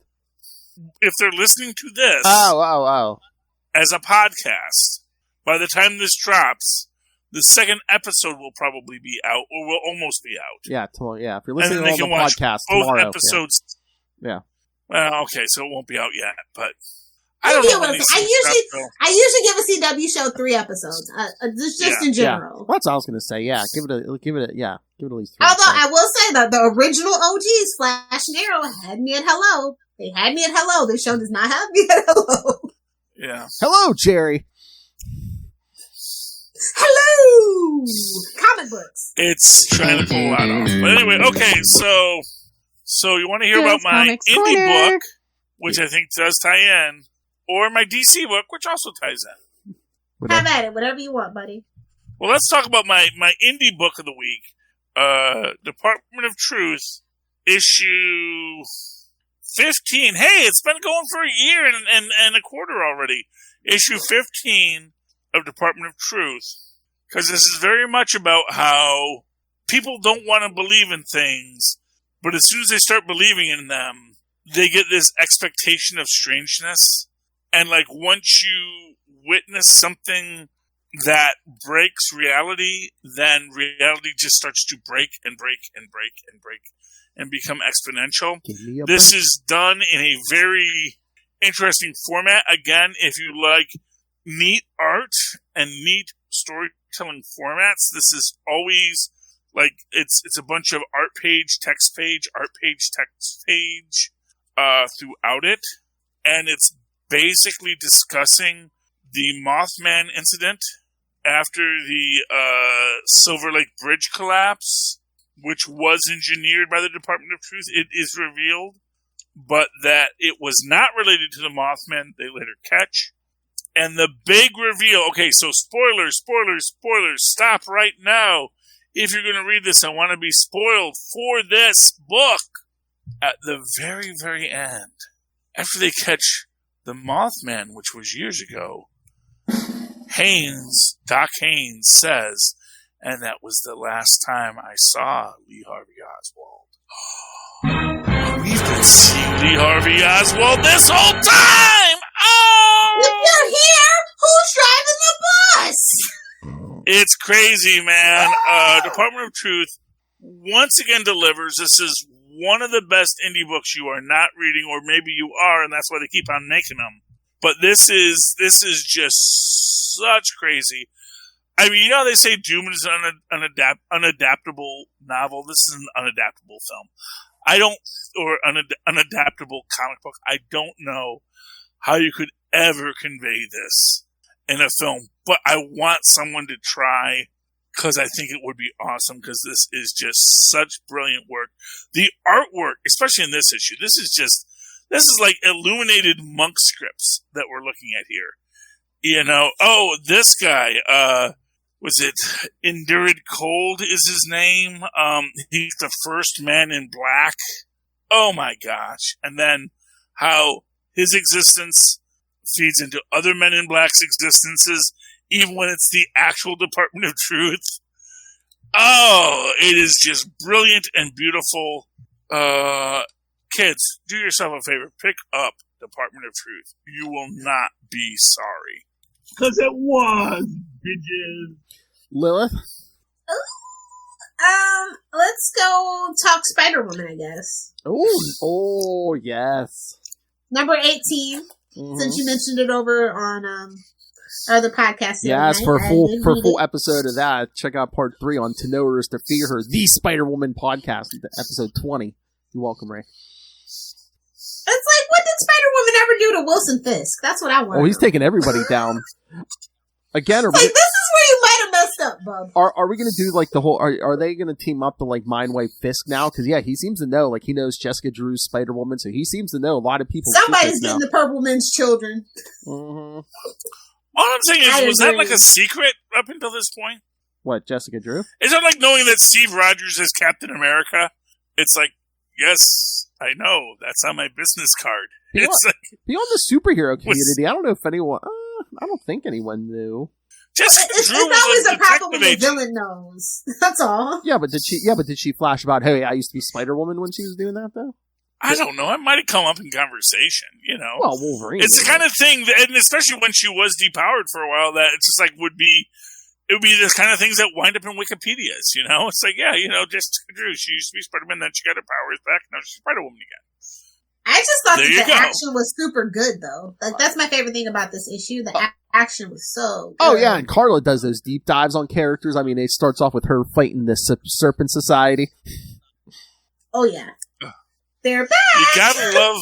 If they're listening to this as a podcast, by the time this drops, the second episode will probably be out, or will almost be out. Yeah, if you're listening to the podcast tomorrow. Both episodes. Yeah. Well, okay, so it won't be out yet, but I don't know. I usually give a CW show 3 episodes, just in general. Yeah. That's what I was going to say. Yeah, give it at least 3. Although I will say that the original OGs, Flash and Arrow, had me at hello. They had me at hello. This show does not have me at hello. Yeah. Hello, Jerry. Hello! Comic books. It's trying to pull a lot off. But anyway, okay, so you want to hear about my indie book, which I think does tie in, or my DC book, which also ties in. Have at it. Whatever you want, buddy. Well, let's talk about my indie book of the week. Department of Truth, issue 15. Hey, it's been going for a year and a quarter already. Issue 15 of Department of Truth. Because this is very much about how people don't want to believe in things, but as soon as they start believing in them, they get this expectation of strangeness. And once you witness something that breaks reality, then reality just starts to break and break and break and break and become exponential. This is done in a very interesting format. Again, if you like neat art and neat storytelling formats, this is always it's a bunch of art page, text page, art page, text page throughout it. And it's basically discussing the Mothman incident after the Silver Lake Bridge collapse, which was engineered by the Department of Truth. It is revealed, but that it was not related to the Mothman they later catch. And the big reveal, okay, so spoilers, stop right now. If you're going to read this, I want to be spoiled for this book. At the very, very end, after they catch the Mothman, which was years ago, Doc Haynes says, and that was the last time I saw Lee Harvey Oswald. We've been seeing Lee Harvey Oswald this whole time! Oh! If you're here, who's driving the bus? It's crazy, man. Department of Truth once again delivers. This is one of the best indie books you are not reading, or maybe you are, and that's why they keep on making them. But this is just such crazy. I mean, they say Doom is an unadaptable novel. This is an unadaptable film. or an adaptable comic book. I don't know how you could ever convey this in a film, but I want someone to try because I think it would be awesome because this is just such brilliant work. The artwork, especially in this issue, this is like illuminated monk scripts that we're looking at here. This guy, was it Endured Cold is his name? He's the first man in black. Oh my gosh. And then how his existence feeds into other Men in Black's existences, even when it's the actual Department of Truth. Oh, it is just brilliant and beautiful. Kids, do yourself a favor. Pick up Department of Truth. You will not be sorry. Because it was, bitches. Lilith? Let's go talk Spider-Woman, I guess. Oh, yes. Number 18, since you mentioned it over on other podcast. Yes, for a full episode of that, check out part 3 on To Know Her Is to Fear Her, the Spider-Woman podcast, episode 20. You're welcome, Ray. It's like, what did Spider-Woman ever do to Wilson Fisk? That's what I want. Oh, he's taking everybody down. Again, this is where you might have messed up, bub. Are we going to do like the whole? Are they going to team up to like mind wipe Fisk now? Because he seems to know. Like he knows Jessica Drew's Spider-Woman, so he seems to know a lot of people. Somebody's getting the Purple Men's children. Mm-hmm. All I'm saying is, was that like a secret up until this point? What, Jessica Drew? Is it like knowing that Steve Rogers is Captain America? It's like, yes, I know. That's on my business card. Beyond the superhero community, I don't know if anyone. I don't think anyone knew. It's always a problem when the villain knows. That's all. Yeah, but did she flash about, hey, I used to be Spider-Woman when she was doing that, though? I don't know. It might have come up in conversation, Well, Wolverine. It's the kind of thing, and especially when she was depowered for a while, that it's just like it would be the kind of things that wind up in Wikipedias, It's like, Jessica Drew, she used to be Spider-Man, then she got her powers back, now she's Spider-Woman again. I just thought that the action was super good, though. Like, that's my favorite thing about this issue. The action was so good. Oh, yeah, and Carla does those deep dives on characters. I mean, it starts off with her fighting the Serpent Society. Oh, yeah. They're back! You gotta love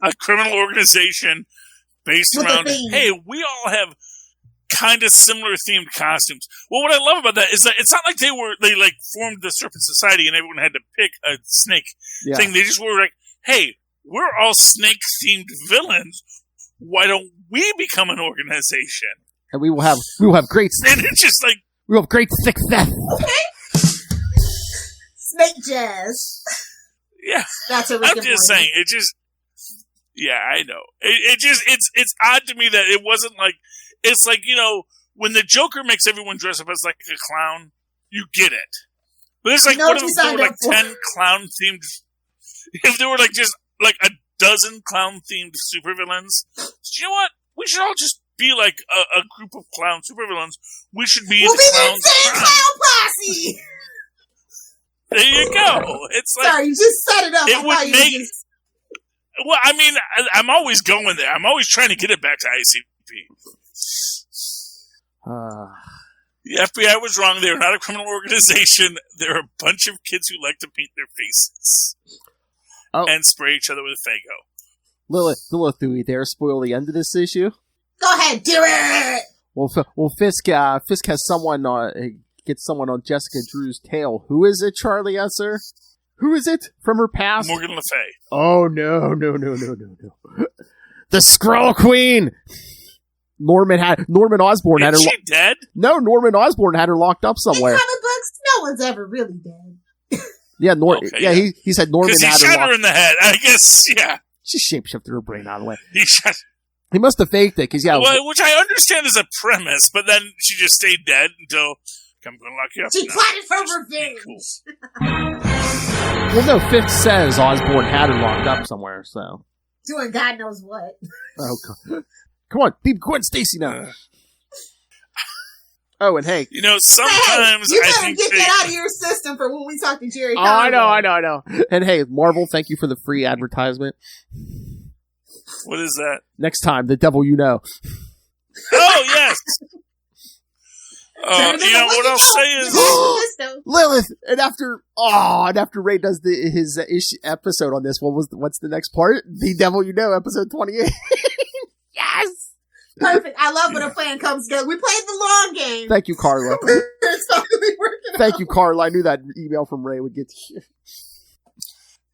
a criminal organization based around, hey, we all have kind of similar themed costumes. Well, what I love about that is that it's not like they formed the Serpent Society and everyone had to pick a snake thing. They just were like, hey, we're all snake-themed villains. Why don't we become an organization? And we will have great. And it's just like we will have great success. Okay. Snake jazz. Yeah, that's a. I'm just saying. It just. Yeah, I know. It's odd to me that it wasn't like it's like when the Joker makes everyone dress up as like a clown, you get it. But it's like what if there were like 10 clown-themed? If there were like just like a dozen clown-themed supervillains, you know what? We should all just be like a group of clown supervillains. We should be the insane clown posse. There you go. It's like sorry, you just set it up. It would make. Well, I mean, I'm always going there. I'm always trying to get it back to ICP. The FBI was wrong. They're not a criminal organization. They're a bunch of kids who like to paint their faces. And spray each other with Faygo. Lilith, do we dare spoil the end of this issue? Go ahead, do it! Well, Fisk has someone, gets someone on Jessica Drew's tail. Who is it, Charlie Esser? Who is it from her past? Morgan Le Fay. Oh, no. The Skrull Queen! Norman Osborn had her... Is she dead? No, Norman Osborn had her locked up somewhere. In comic books, no one's ever really dead. Yeah, he said Norman had her because he shot her in the head. I guess, yeah. She shapeshifted her brain out of the way. He must have faked it, because which I understand is a premise, but then she just stayed dead until I'm going to lock you up. She plotted for revenge. Cool. Well, no, Fisk says Osborn had her locked up somewhere, so. Doing God knows what. Oh, God. Come on, be Gwen Stacy now. Oh, and hey. Sometimes you gotta get that out of your system for when we talk to Jerry Conway. I know. And hey, Marvel, thank you for the free advertisement. What is that? Next time, the devil you know. Oh, yes. What I'll say is Lilith. And after Ray does his episode on this, what's the next part? The Devil You Know, episode 28. Yes. Perfect. I love when a plan comes together. We played the long game. Thank you, Carla. It's finally working out. Thank you, Carla. I knew that email from Ray would get to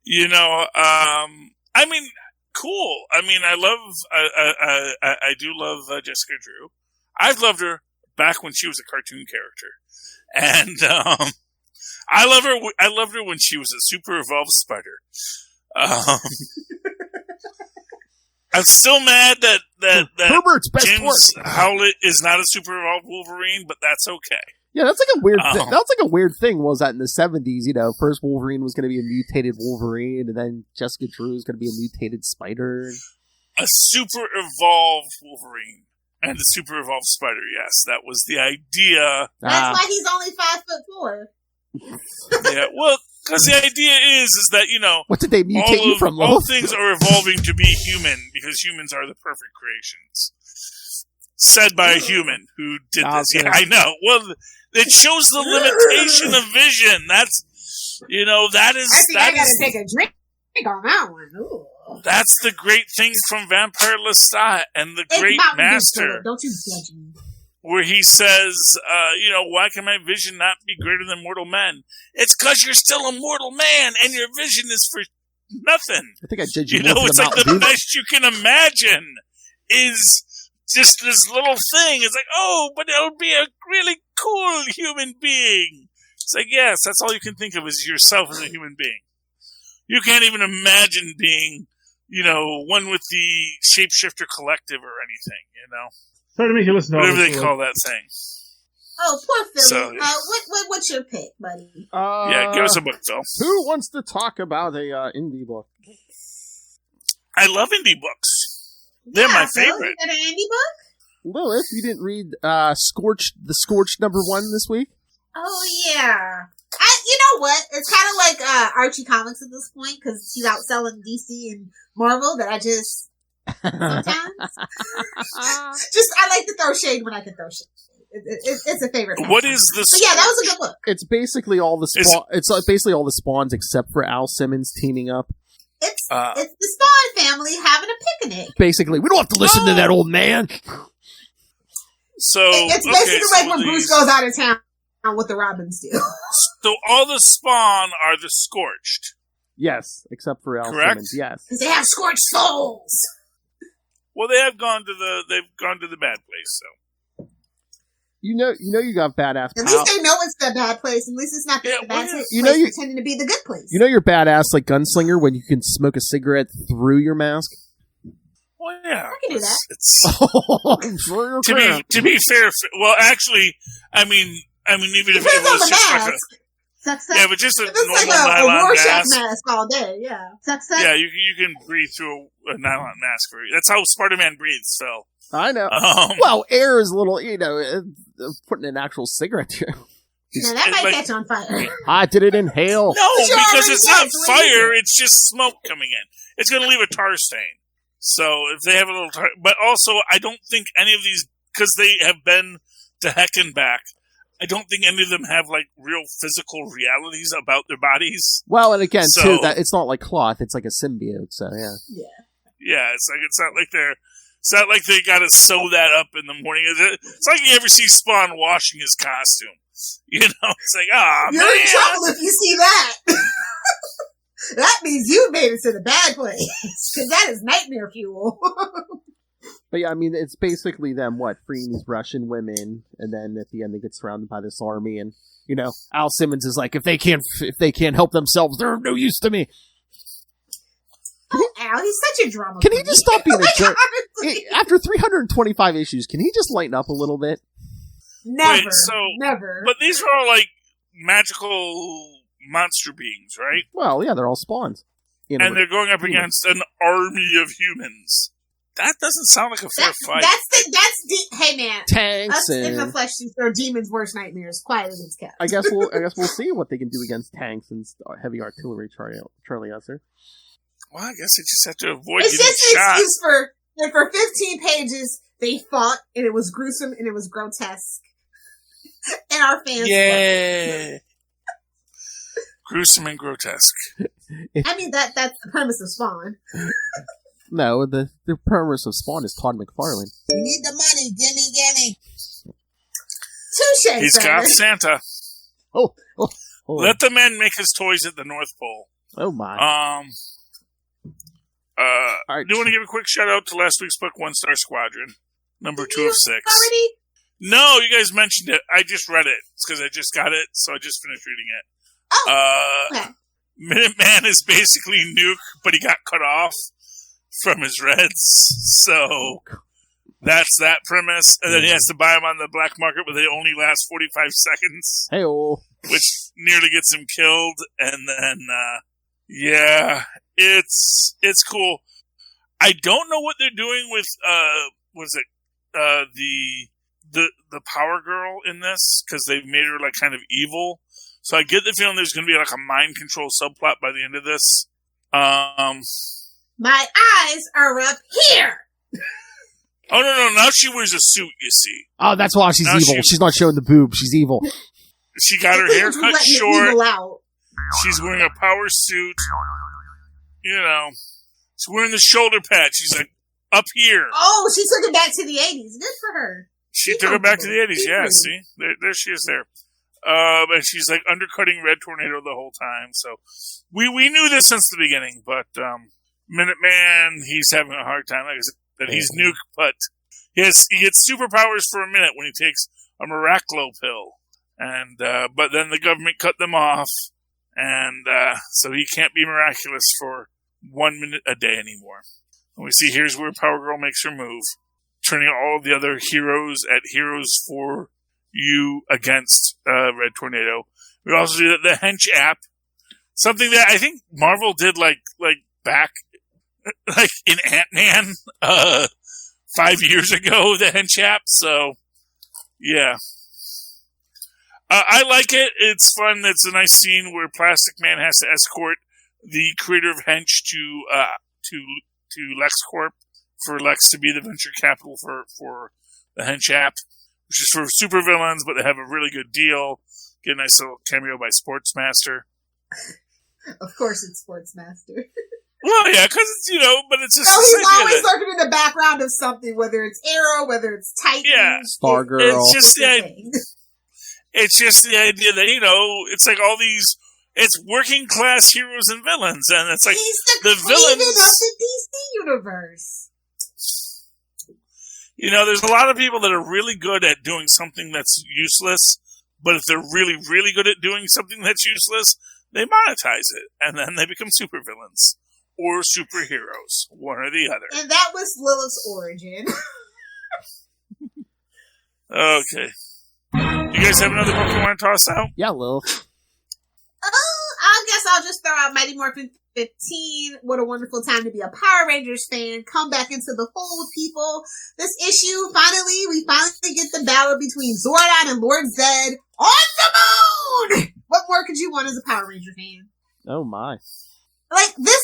you. Cool. I do love Jessica Drew. I've loved her back when she was a cartoon character, and I loved her when she was a super evolved spider. I'm still mad that Herbert's best James work. Howlett is not a super evolved Wolverine, but that's okay. Yeah, that's like a weird thing. That's like a weird thing, was that in the 70s, first Wolverine was going to be a mutated Wolverine, and then Jessica Drew was going to be a mutated spider. A super evolved Wolverine and a super evolved spider, yes. That was the idea. That's why he's only 5'4". Yeah, well, because the idea is that, what did they mutate you from? All things are evolving to be human, because humans are the perfect creations. Said by a human who did this. Yeah, I know. Well, it shows the limitation of vision. That's, I gotta take a drink on that one. Ooh. That's the great thing from Vampire Lestat and the Great Master. Don't you judge me. Where he says, why can my vision not be greater than mortal men? It's because you're still a mortal man, and your vision is for nothing. I think I judge you. It's like the best you can imagine is just this little thing. It's like, but it'll be a really cool human being. It's like, yes, that's all you can think of is yourself as a human being. You can't even imagine being, one with the Shapeshifter Collective or anything, Sorry to make you listen to whatever they call that thing. Oh, poor Philly. So, yeah. What's your pick, buddy? Yeah, give us a book, Phil. Who wants to talk about a indie book? I love indie books. They're my favorite. Is that an indie book? Lilith, you didn't read Scorched #1 this week? Oh, yeah. You know what? It's kind of like Archie Comics at this point, because he's outselling DC and Marvel, that I just... sometimes. I like to throw shade when I can throw shade. It's a favorite. What is this? But yeah, that was a good book. It's basically all the it's basically all the Spawns except for Al Simmons teaming up. It's the Spawn family having a picnic. Basically, we don't have to listen to that old man. So it's basically like when Bruce goes out of town, what the Robins do. So all the Spawn are the Scorched. Yes, except for Al Simmons. Yes, because they have scorched souls. Well, they've gone to the bad place. So you got badass. At least they know it's the bad place. At least it's not the bad place. You're pretending to be the good place. You're badass like gunslinger when you can smoke a cigarette through your mask. Well, yeah, I can do that. To be fair, well, actually, I mean, even if it was just like yeah, but just a normal like nylon mask all day. Yeah, yeah, you can breathe through a nylon mask. That's how Spider-Man breathes. So I know. Well, air is a little, putting an actual cigarette here. Now that might catch on fire. I did it inhale. No, because it's not fire. It's just smoke coming in. It's going to leave a tar stain. So if they have a little tar, but also I don't think any of these, because they have been to heck and back, I don't think any of them have like real physical realities about their bodies. Well, and again, too, that it's not like cloth; it's like a symbiote. So yeah, it's not like they got to sew that up in the morning. It's like you ever see Spawn washing his costume. It's like you're in trouble if you see that. That means you made it to the bad place, because that is nightmare fuel. But yeah, I mean, it's basically them, freeing these Russian women, and then at the end they get surrounded by this army, and, Al Simmons is like, if they can't help themselves, they're of no use to me. Oh, Al, he's such a drama queen. Can he just stop being a jerk? After 325 issues, can he just lighten up a little bit? Never. Never. But these are all, magical monster beings, right? Well, yeah, they're all spawns. And they're going up against an army of humans. That doesn't sound like a fair fight. Hey man, tanks us in the flesh are demons' worst nightmares. Quiet as it's kept. I guess we'll see what they can do against tanks and heavy artillery, Charlie Usher. Well, I guess they just have to avoid getting shot. It's just an excuse for 15 pages they fought, and it was gruesome and it was grotesque. And our fans. Yay! Gruesome and grotesque. I mean, that's the premise of Spawn. No, the premise of Spawn is Todd McFarlane. We need the money. Gimme. Touché, He's got Santa. Oh. Let the man make his toys at the North Pole. Oh, my. I do want to give a quick shout out to last week's book, Star Squadron, number 2 of 6. Already? No, you guys mentioned it. I just read it. It's because I just got it, so I just finished reading it. Oh, okay. Minuteman is basically Nuke, but he got cut off from his Reds, so that's that premise. And then he has to buy them on the black market, but they only last 45 seconds. Hey-oh. Which nearly gets him killed. And then, yeah, it's cool. I don't know what they're doing with, the Power Girl in this, because they've made her, like, kind of evil. So I get the feeling there's going to be, like, a mind control subplot by the end of this. My eyes are up here! Oh, no, now she wears a suit, you see. Oh, that's why she's now evil. She's not showing the boob. She's evil. She got her hair cut short. She's wearing a power suit. You know. She's wearing the shoulder pad. She's like, up here. Oh, she took it back to the 80s. Good for her. She took it back to the 80s, yeah, see? There she is there. And she's like undercutting Red Tornado the whole time. So we knew this since the beginning, but Minuteman, he's having a hard time. Like I said, that he's Nuke, but he gets superpowers for a minute when he takes a Miraclo pill. And but then the government cut them off, and so he can't be miraculous for 1 minute a day anymore. And we see here's where Power Girl makes her move, turning all of the other heroes at heroes for you against Red Tornado. We also do the Hench app, something that I think Marvel did like back like in Ant-Man 5 years ago. The Hench app, so yeah. I like it. It's fun. It's a nice scene where Plastic Man has to escort the creator of Hench to LexCorp for Lex to be the venture capital for the Hench app, which is for supervillains, but they have a really good deal. Get a nice little cameo by Sportsmaster. Of course, it's Sportsmaster. Well, yeah, because it's but it's just. No, he's always lurking in the background of something, whether it's Arrow, whether it's Titan, Stargirl. It's just It's just the idea that, it's like all these, it's working class heroes and villains, and it's like he's the villains of the DC universe. There's a lot of people that are really good at doing something that's useless, but if they're really, really good at doing something that's useless, they monetize it, and then they become supervillains or superheroes, one or the other. And that was Lilith's origin. Okay. You guys have another book you want to toss out? Yeah, Lil. I guess I'll just throw out Mighty Morphin 15. What a wonderful time to be a Power Rangers fan. Come back into the fold, people. This issue, we finally get the battle between Zordon and Lord Zed on the moon! What more could you want as a Power Ranger fan? Oh, my. Like, this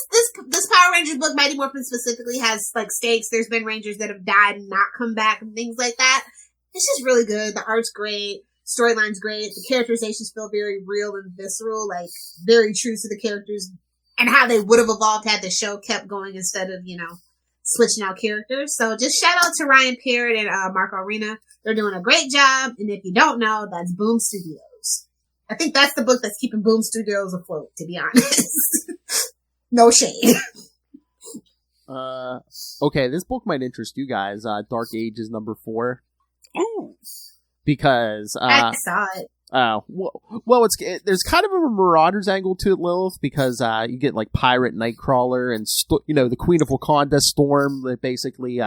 Power Rangers book, Mighty Morphin specifically, has, like, stakes. There's been Rangers that have died and not come back and things like that. It's just really good. The art's great. Storyline's great. The characterizations feel very real and visceral, like very true to the characters and how they would have evolved had the show kept going instead of, switching out characters. So just shout out to Ryan Perich and Marco Arena. They're doing a great job. And if you don't know, that's Boom Studios. I think that's the book that's keeping Boom Studios afloat, to be honest. No shade. Okay, this book might interest you guys. Dark Ages #4. Ooh. Because I saw it. Well, there's kind of a Marauders angle to it, Lilith, because you get like Pirate, Nightcrawler, and the Queen of Wakanda, Storm, that basically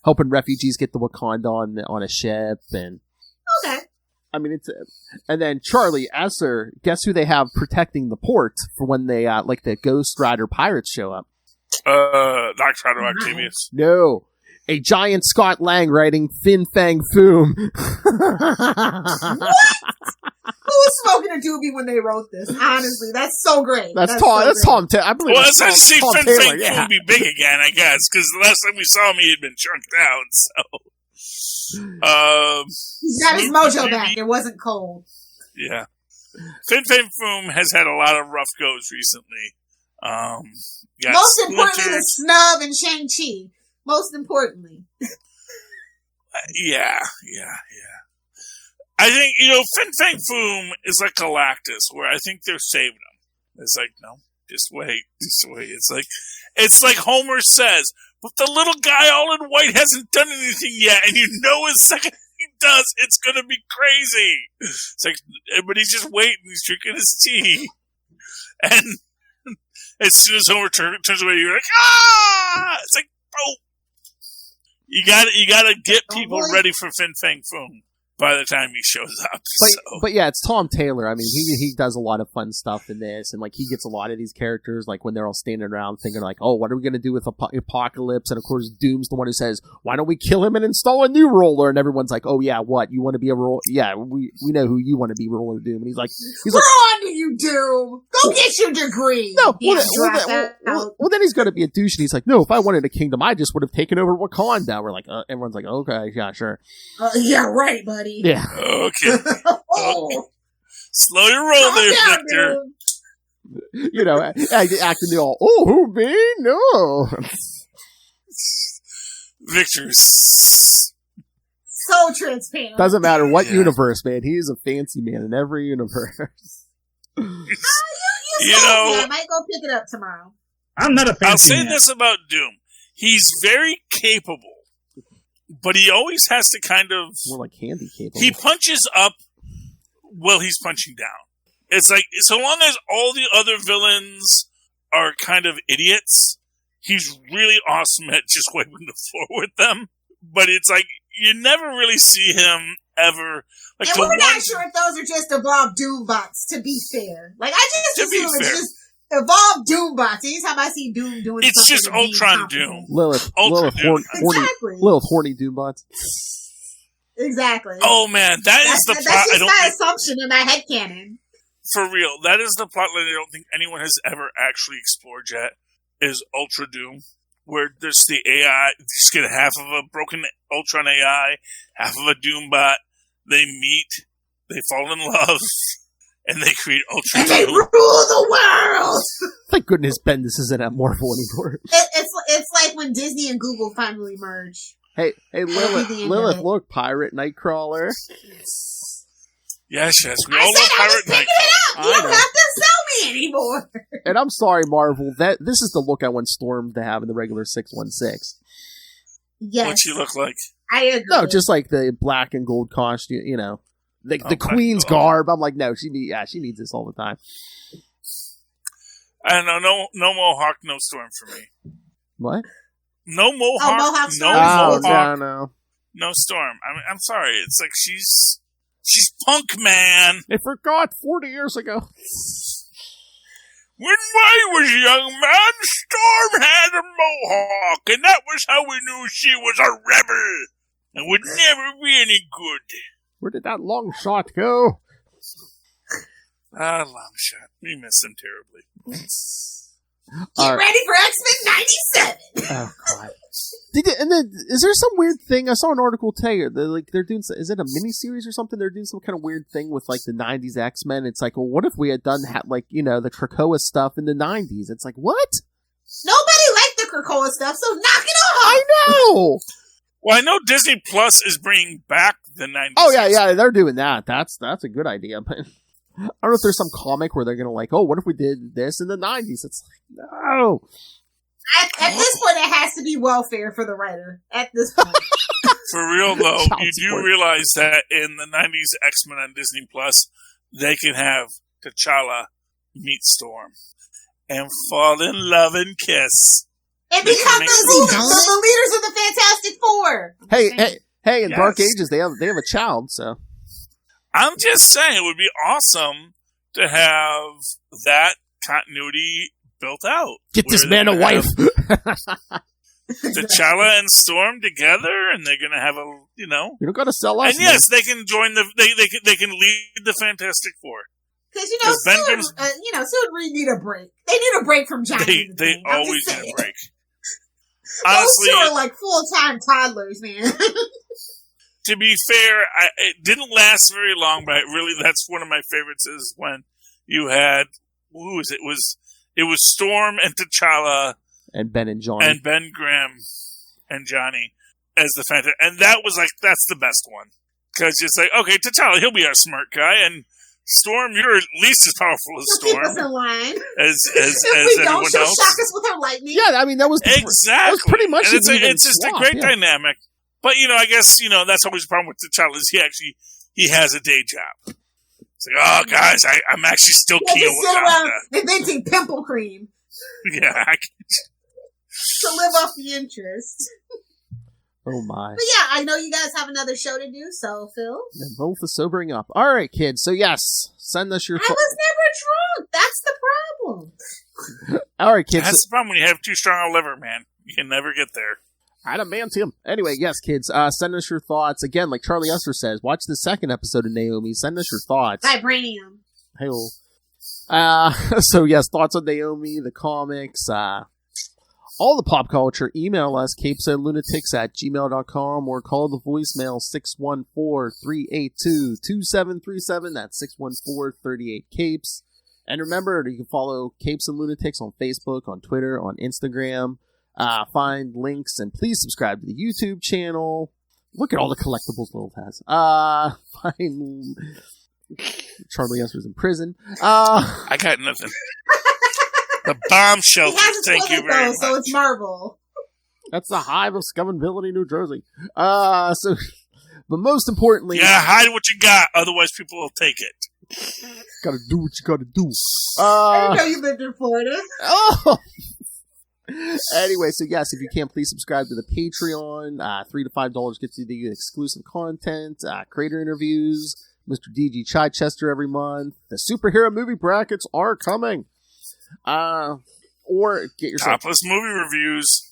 helping refugees get to Wakanda on a ship, and okay. I mean and then Charlie Esser, guess who they have protecting the port for when they like the Ghost Rider pirates show up? Dark Shadow Octavius. No. A giant Scott Lang writing Fin Fang Foom. What? Who was smoking a doobie when they wrote this? Honestly, that's so great. That's Tom Taylor. I believe it's nice to see Fin Fang yeah. Foom be big again, I guess, because the last time we saw him, he had been chunked out. So He's got his mojo back. It wasn't cold. Yeah. Fin Foom has had a lot of rough goes recently. Most importantly, the snub and Shang-Chi. Most importantly. Yeah. I think, Fin Foom is like Galactus, where I think they're saving him. It's like, no, just wait. It's like Homer says, but the little guy all in white hasn't done anything yet, and the second he does, it's gonna be crazy. It's like, but he's just waiting, he's drinking his tea. And as soon as Homer turns away, you're like, ah! It's like, oh! You gotta get people ready for Fin Foom by the time he shows up. But yeah, it's Tom Taylor. I mean, he does a lot of fun stuff in this, and like he gets a lot of these characters, like when they're all standing around thinking like, oh, what are we gonna do with Apocalypse? And of course, Doom's the one who says, why don't we kill him and install a new ruler? And everyone's like, oh yeah, what? You want to be a ruler? Yeah, we know who you want to be ruler, Doom. And he's like, we're on to you, Doom. Go get your degree. No, well, then he's gonna be a douche, and he's like, no, if I wanted a kingdom, I just would have taken over Wakanda. We're like, everyone's like, okay, yeah, sure. Yeah, right, buddy. Yeah. Okay. Slow your roll there, Victor. Acting all, oh, who, me? No. Victor's so transparent. Doesn't matter what universe, man. He is a fancy man in every universe. You I might go pick it up tomorrow. I'm not a fancy I'll say man. this about Doom. He's very capable. But he always has to kind of... More like handy capable. He punches up while he's punching down. It's like, so long as all the other villains are kind of idiots, he's really awesome at just wiping the floor with them. But it's like, you never really see him ever... Like, and we're not sure if those are just evolved Doom bots, to be fair. Like, I just assume it's just evolved Doom bots. Anytime I see Doom doing it's something... It's just Ultron Doom. Lilith horny Doom bots. Exactly. Oh, man, that's the plot. That's just my assumption in my headcanon. For real, that is the plot line I don't think anyone has ever actually explored yet, is Ultra Doom, where there's the AI, you just get half of a broken Ultron AI, half of a Doom bot, they meet, they fall in love, and they create Ultra Doom. And they rule the world! Thank goodness Bendis isn't at Marvel anymore. It's like when Disney and Google finally merge. Hey, Lilith, look, Pirate Nightcrawler. Yes, we all love Pirate Nightcrawler. You don't have to sell me anymore. And I'm sorry, Marvel, this is the look I want Storm to have in the regular 616. Yes. What'd she look like? I agree. No, just like the black and gold costume, the Queen's garb. I'm like, no, she needs this all the time. I don't know, no Mohawk, no Storm for me. What? No Mohawk, no Storm. I'm sorry. It's like she's punk, man. I forgot 40 years ago. When I was young, man, Storm had a mohawk, and that was how we knew she was a rebel and would never be any good. Where did that long shot go? Long shot. We miss him terribly. Get ready for X-Men 97! Oh, God. And then, is there some weird thing? I saw an article today. They're doing. Is it a miniseries or something? They're doing some kind of weird thing with like the '90s X-Men. It's like, well, what if we had done the Krakoa stuff in the '90s? It's like, what? Nobody liked the Krakoa stuff, so knock it off. I know. Well, I know Disney Plus is bringing back the '90s. Oh yeah, they're doing that. That's a good idea, but I don't know if there's some comic where they're gonna like, oh, what if we did this in the '90s? It's like, no. At this point, it has to be welfare for the writer. At this point. For real, though, you do realize that in the 90s X-Men on Disney Plus, they can have T'Challa meet Storm and fall in love and kiss. And become the leaders of the Fantastic Four. Hey! In Dark Ages, they have a child. So I'm just saying, it would be awesome to have that continuity built out. Get this man a wife. T'Challa and Storm together, and they're gonna have you don't gotta sell us. And yes, they can join they can lead the Fantastic Four. Because soon we need a break. They need a break from Johnny. They always need a break. Honestly, those two are like full-time toddlers, man. to be fair, it didn't last very long, but really that's one of my favorites is when you had, who was it? It was Storm and T'Challa. And Ben and Johnny. And Ben Grimm and Johnny as the Phantom. And that was like, that's the best one. Because it's like, okay, T'Challa, he'll be our smart guy, and Storm, you're at least as powerful as Storm. Keep us in line. As everyone else. She'll shock us with her lightning. Yeah, I mean, that was pretty much and it's just a great dynamic. But, I guess, that's always the problem with T'Challa is he has a day job. It's like, oh, guys, I'm actually still key on Wakanda. Inventing pimple cream. Yeah. To live off the interest. Oh, my. But yeah, I know you guys have another show to do, so Phil. And both are sobering up. All right, kids. So, yes, send us your... I was never drunk. That's the problem. All right, kids. That's the problem when you have too strong a liver, man. You can never get there. Adamantium. Anyway, yes, kids, send us your thoughts. Again, like Charlie Esser says, watch the second episode of Naomi. Send us your thoughts. Vibranium. Hey-oh. So, yes, thoughts on Naomi, the comics, all the pop culture. Email us, capesandlunatics@gmail.com, or call the voicemail 614-382-2737. That's 614-38-CAPES. And remember, you can follow Capes and Lunatics on Facebook, on Twitter, on Instagram. Find links, and please subscribe to the YouTube channel. Look at all the collectibles Lilith has. Find Charlie Esser's in prison. I got nothing. The bomb shelter. Thank you very much. So it's Marvel. That's the hive of Scum and Villainy, New Jersey. But most importantly, yeah, hide what you got, otherwise people will take it. Gotta do what you gotta do. I didn't know you lived in Florida. Oh. Anyway, so yes, if you can, please subscribe to the Patreon. $3 to $5 gets you the exclusive content, creator interviews, Mr. DG Chichester every month. The superhero movie brackets are coming. Or get yourself topless movie reviews.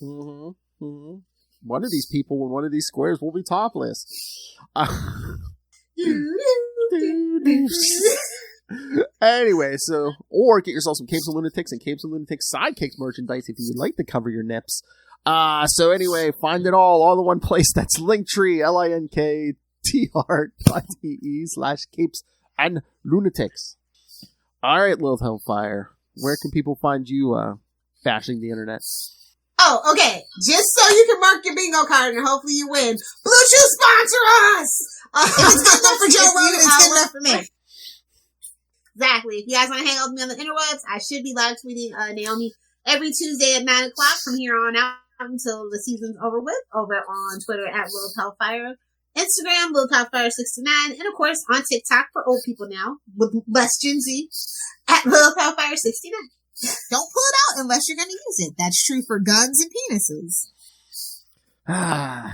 One of these people in one of these squares will be topless. Anyway, so, or get yourself some Capes and Lunatics and Capes and Lunatics Sidekicks merchandise if you would like to cover your nips. So anyway, find it all in one place. That's Linktree, linktr.ee/Capes and Lunatics. Alright, Lilith Hellfire, where can people find you, bashing the internet? Oh, okay. Just so you can mark your bingo card and hopefully you win. Blue Chew sponsor us! If it's good enough for Joe Rogan, it's good enough for me. Exactly. If you guys want to hang out with me on the interwebs, I should be live tweeting Naomi every Tuesday at 9 o'clock from here on out until the season's over with, over on Twitter at Lilith Hellfire, Instagram, Lilith Hellfire69, and of course on TikTok for old people now, with less Gen Z, at Lilith Hellfire69. Don't pull it out unless you're going to use it. That's true for guns and penises.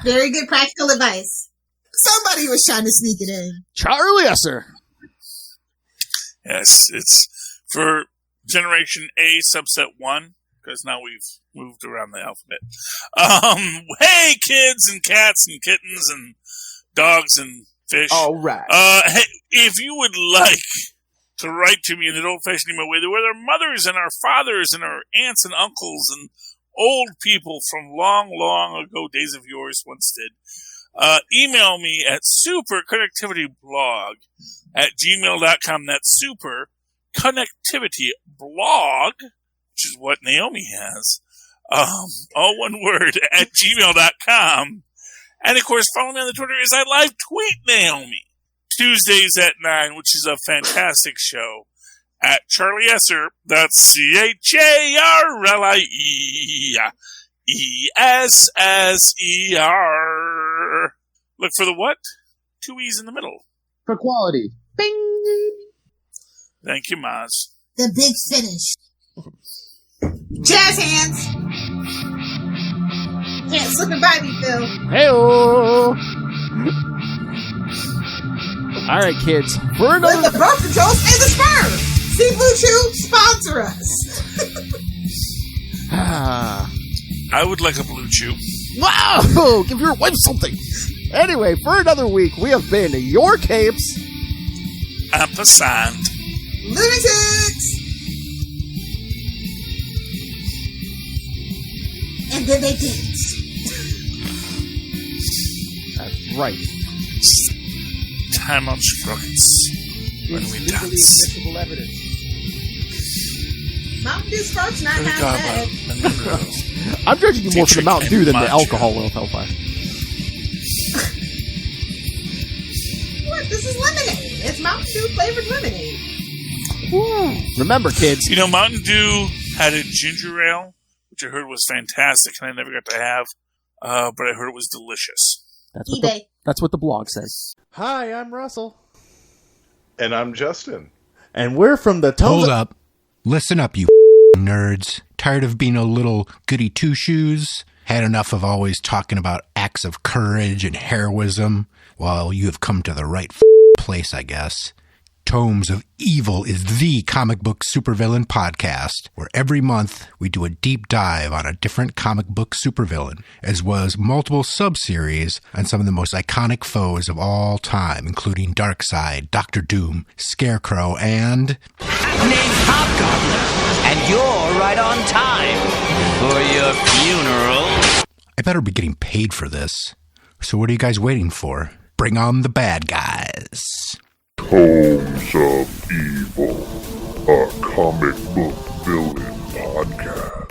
Very good practical advice. Somebody was trying to sneak it in. Charlie Esser. Yes, it's for Generation A subset 1, because now we've moved around the alphabet. Hey, kids and cats and kittens and dogs and fish. All right. Hey, if you would like to write to me in an old-fashioned email way, where our mothers and our fathers and our aunts and uncles and old people from long, long ago, days of yours once did, email me at superconnectivityblog@gmail.com. That's superconnectivityblog, which is what Naomi has, all one word, at gmail.com. And of course, follow me on the Twitter as I live tweet Naomi Tuesdays at 9, which is a fantastic show, at Charlie Esser. That's CharlieEsser. Look for the what? 2 E's in the middle. For quality. Bing! Thank you, Maz. The big finish. Jazz hands! Can't slip it by me, Phil. Hey-oh! Alright, kids. For another... With the birth controls and the sperm! See Blue Chew, sponsor us! I would like a Blue Chew. Wow! Give your wife something! Anyway, for another week, we have been your Capes. Ampersand. Lunatics! And then they danced. That's right. Time on Sprockets. When we dance. Admissible evidence. Mountain Dew Sparks not half bad. I'm judging you more for the Mountain Dew than the alcohol oil Hellfire. What? This is lemonade. It's Mountain Dew flavored lemonade. Remember, kids. You know, Mountain Dew had a ginger ale, which I heard was fantastic, and I never got to have, but I heard it was delicious. That's what the blog says. Hi, I'm Russell. And I'm Justin. And we're from the Hold up. Listen up, you nerds. Tired of being a little goody two-shoes? Had enough of always talking about acts of courage and heroism? Well, you have come to the right place, I guess. Tomes of Evil is the comic book supervillain podcast, where every month we do a deep dive on a different comic book supervillain, as well as multiple sub-series on some of the most iconic foes of all time, including Darkseid, Doctor Doom, Scarecrow, and... I'm named Hobgoblin, and you're right on time for your funeral. I better be getting paid for this. So what are you guys waiting for? Bring on the bad guys. Tomes of Evil, a comic book villain podcast.